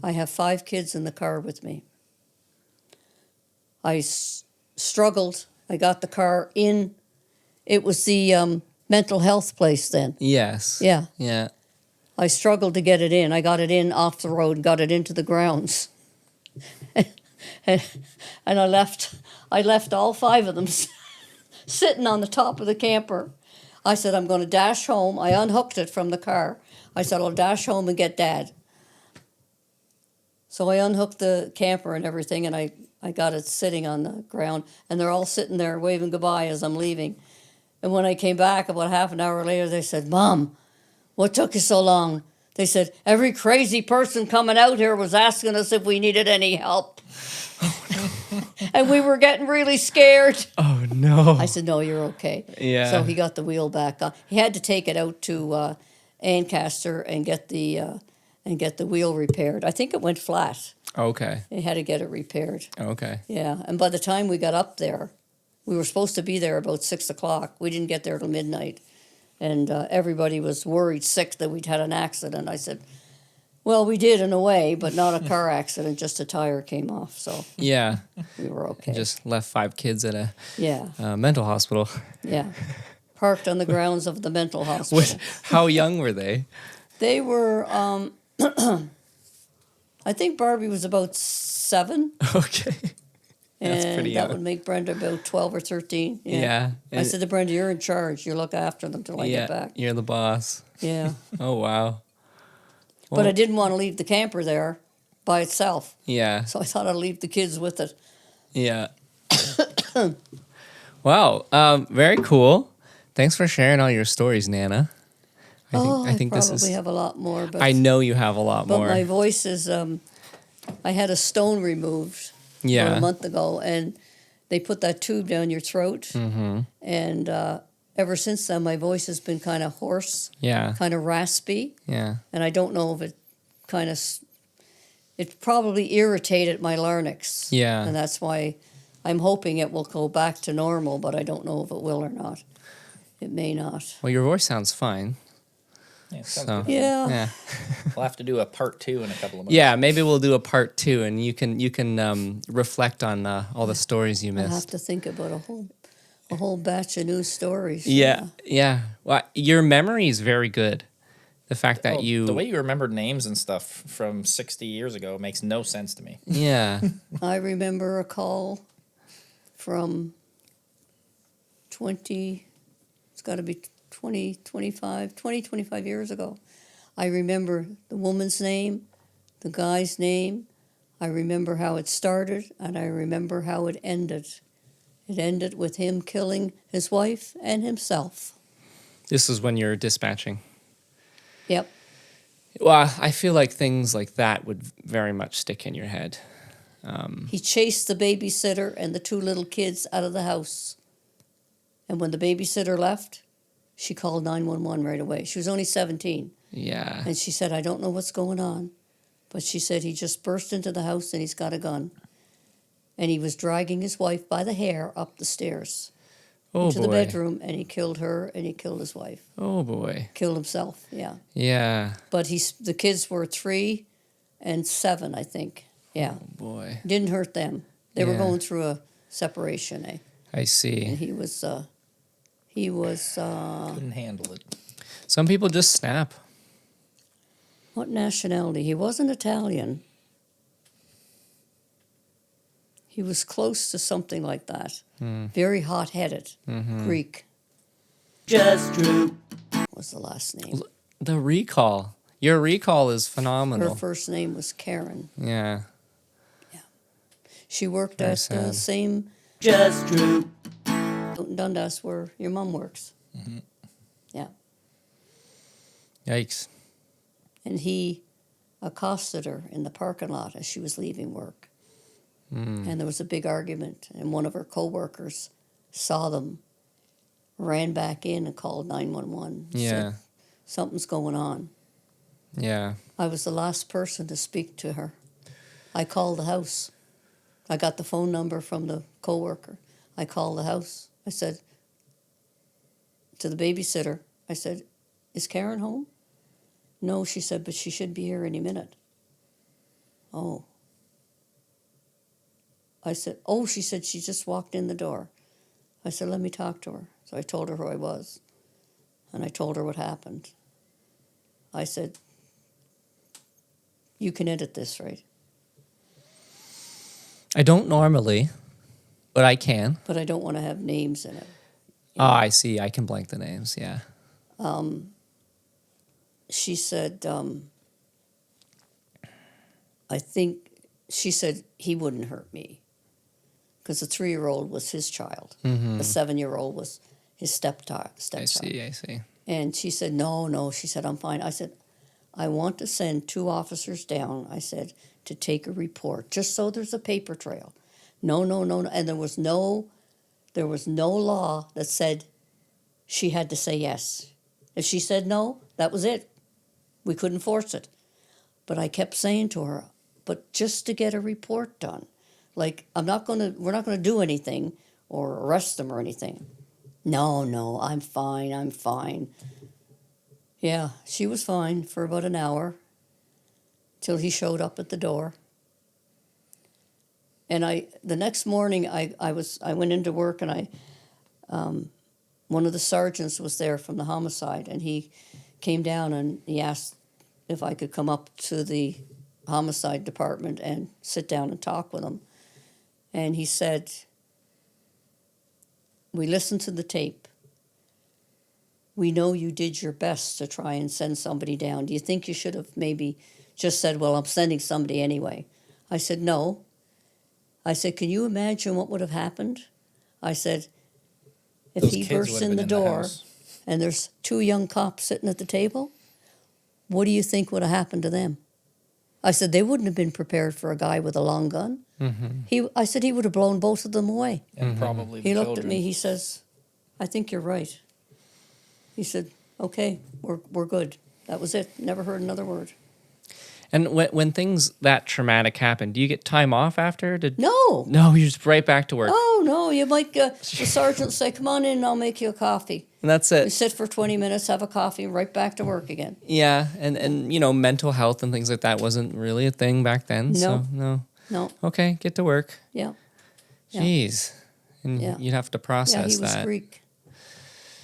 I have 5 kids in the car with me. I struggled. I got the car in. It was the mental health place then. Yes. Yeah. Yeah. I struggled to get it in. I got it in off the road, got it into the grounds. and I left all 5 of them sitting on the top of the camper. I said, I'm going to dash home. I unhooked it from the car. I said, I'll dash home and get Dad. So I unhooked the camper and everything, and I got it sitting on the ground, and they're all sitting there waving goodbye as I'm leaving. And when I came back about half an hour later, they said, Mom, what took you so long? They said, every crazy person coming out here was asking us if we needed any help. And we were getting really scared. Oh, no. I said, no, you're okay. Yeah. So he got the wheel back on. He had to take it out to Ancaster and get the wheel repaired. I think it went flat. Okay. He had to get it repaired. Okay. Yeah, and by the time we got up there, we were supposed to be there about 6 o'clock. We didn't get there till midnight. And everybody was worried, sick, that we'd had an accident. I said, well, we did in a way, but not a car accident, just a tire came off. So Yeah. we were okay. Just left 5 kids at a Yeah, mental hospital. yeah. Parked on the grounds of the mental hospital. How young were they? They were, I think Barbie was about 7. Okay. That's And pretty that young. would make Brenda about 12 or 13. Yeah. I said to Brenda, you're in charge. You look after them till I yeah, get back. you're the boss. Yeah. Oh, wow. But I didn't want to leave the camper there by itself. Yeah. So I thought I'd leave the kids with it. Yeah. Wow. Very cool. Thanks for sharing all your stories, Nana. I think this probably is. have a lot more. But, I know you have a lot but more. my voice is, I had a stone removed Yeah. a month ago, and they put that tube down your throat. Mm-hmm. And ever since then, my voice has been kind of hoarse, Yeah. kind of raspy, Yeah. and I don't know if it probably irritated my larynx. Yeah. And that's why I'm hoping it will go back to normal, but I don't know if it will or not. It may not. Well, your voice sounds fine. Yeah, sounds So, good. Yeah. Yeah. We'll have to do a part 2 in a couple of months. Yeah, maybe we'll do a part 2, and you can reflect on all the stories you I'll have missed. to think about a whole batch of new stories. Yeah, yeah. Well, your memory is very good. The fact that The way you remembered names and stuff from 60 years ago makes no sense to me. yeah, I remember a call from 25 years ago. I remember the woman's name, the guy's name. I remember how it started, and I remember how it ended. It ended with him killing his wife and himself. this is when you're dispatching. Yep. Well, I feel like things like that would very much stick in your head. He chased the babysitter and the 2 little kids out of the house. And when the babysitter left, she called 911 right away. She was only 17. Yeah, And she said, I don't know what's going on. But she said he just burst into the house and he's got a gun. And he was dragging his wife by the hair up the stairs into the boy. bedroom, and he killed her and he killed his wife. Oh boy. Killed himself, yeah. Yeah. But the kids were 3 and 7, I think. Yeah. Oh boy. Didn't hurt them. They were Yeah. going through a separation, eh? I And see. he was Couldn't handle it. Some people just snap. what nationality? He wasn't Italian. He was close to something like that. Very hot-headed. Greek Just Drew. was the last name. The recall. Your recall is Her phenomenal. first name was Karen. Yeah. She worked Very at the sad. same Just Drew. Dundas where your mom works. Yeah. Yikes. And he accosted her in the parking lot as she was leaving work. And there was a big argument, and one of her co-workers saw them, ran back in and called 911. Yeah. Said, something's going on. Yeah. I was the last person to speak to her. I called the house. I got the phone number from the co-worker. I called the house. I said to the babysitter, I said, is Karen home? No, she said, but she should be here any minute. Oh. I said, oh, she said she just walked in the door. I said, let me talk to her. So I told her who I was, and I told her what happened. I said, you can edit this, right? I don't normally, but I can. But I don't want to have names in it. Oh, I see. I can blank the names. Yeah. She said, I think, she said he wouldn't hurt me. Because the 3-year-old was his child. The 7-year-old was his stepchild. I see. I see. And she said, no. She said, I'm fine. I said, I want to send 2 officers down, I said, to take a report, just so there's a paper trail. No. And there was no law that said she had to say yes. If she said no, that was it. We couldn't force it. But I kept saying to her, but just to get a report done. Like, we're not gonna do anything or arrest them or anything. No, I'm fine. Yeah, she was fine for about an hour till he showed up at the door. And the next morning I went into work, and one of the sergeants was there from the homicide, and he came down and he asked if I could come up to the homicide department and sit down and talk with him. And he said, we listened to the tape. We know you did your best to try and send somebody down. Do you think you should have maybe just said, well, I'm sending somebody anyway? I said, no. I said, can you imagine what would have happened? I said, if Those he kids bursts would have in been the door house. and there's 2 young cops sitting at the table, what do you think would have happened to them? I said, they wouldn't have been prepared for a guy with a long gun. I said, he would have blown both of them away. And probably He the looked at me, children. he says, I think you're right. He said, okay, we're good. That was it. Never heard another word. And when things that traumatic happen, do you get time off after? No. No, you're just right back to work. Oh, no. You might, the sergeant say, come on in, I'll make you a coffee. And that's We it. sit for 20 minutes, have a coffee, and right back to work again. Yeah, and mental health and things like that wasn't really a thing back then. So no. No. Okay, get to work. Yeah. Yeah. Jeez. And Yeah. you'd have to Yeah, process he was that. Greek.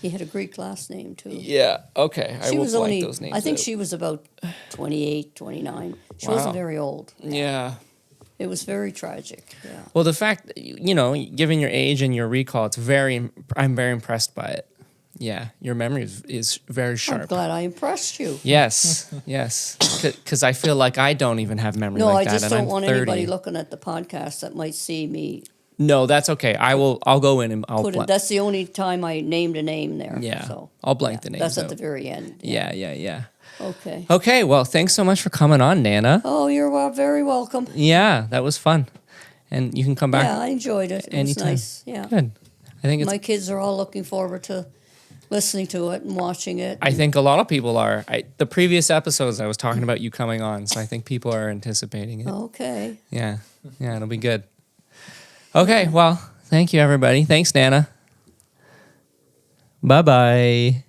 He had a Greek last name, too. Yeah, okay. I She will was blank only, those names I think out. she was about 28, 29. She Wow. wasn't very old. Yeah. It was very tragic. Yeah. Well, the fact, given your age and your recall, I'm very impressed by it. Yeah, your memory is very I'm sharp. glad I impressed you. Yes, yes. Because I feel like I don't even have memory No, like I that, just and don't I'm want 30. anybody looking at the podcast that might see me No, that's okay. I'll go in and I'll put it. blank. That's the only time I named a name there. Yeah, So I'll blank the names that's at out. the very end. Yeah. Okay. Okay, well, thanks so much for coming on, Nana. Oh, you're very welcome. Yeah, that was fun. And you can come back Yeah, I enjoyed it. It was anytime. nice. Yeah. Good. I think My kids are all looking forward to listening to it and watching it. I think a lot of people are. The previous episodes I was talking about you coming on, so I think people are anticipating it. Okay. Yeah, it'll be good. Okay, well, thank you, everybody. Thanks, Nana. Bye-bye.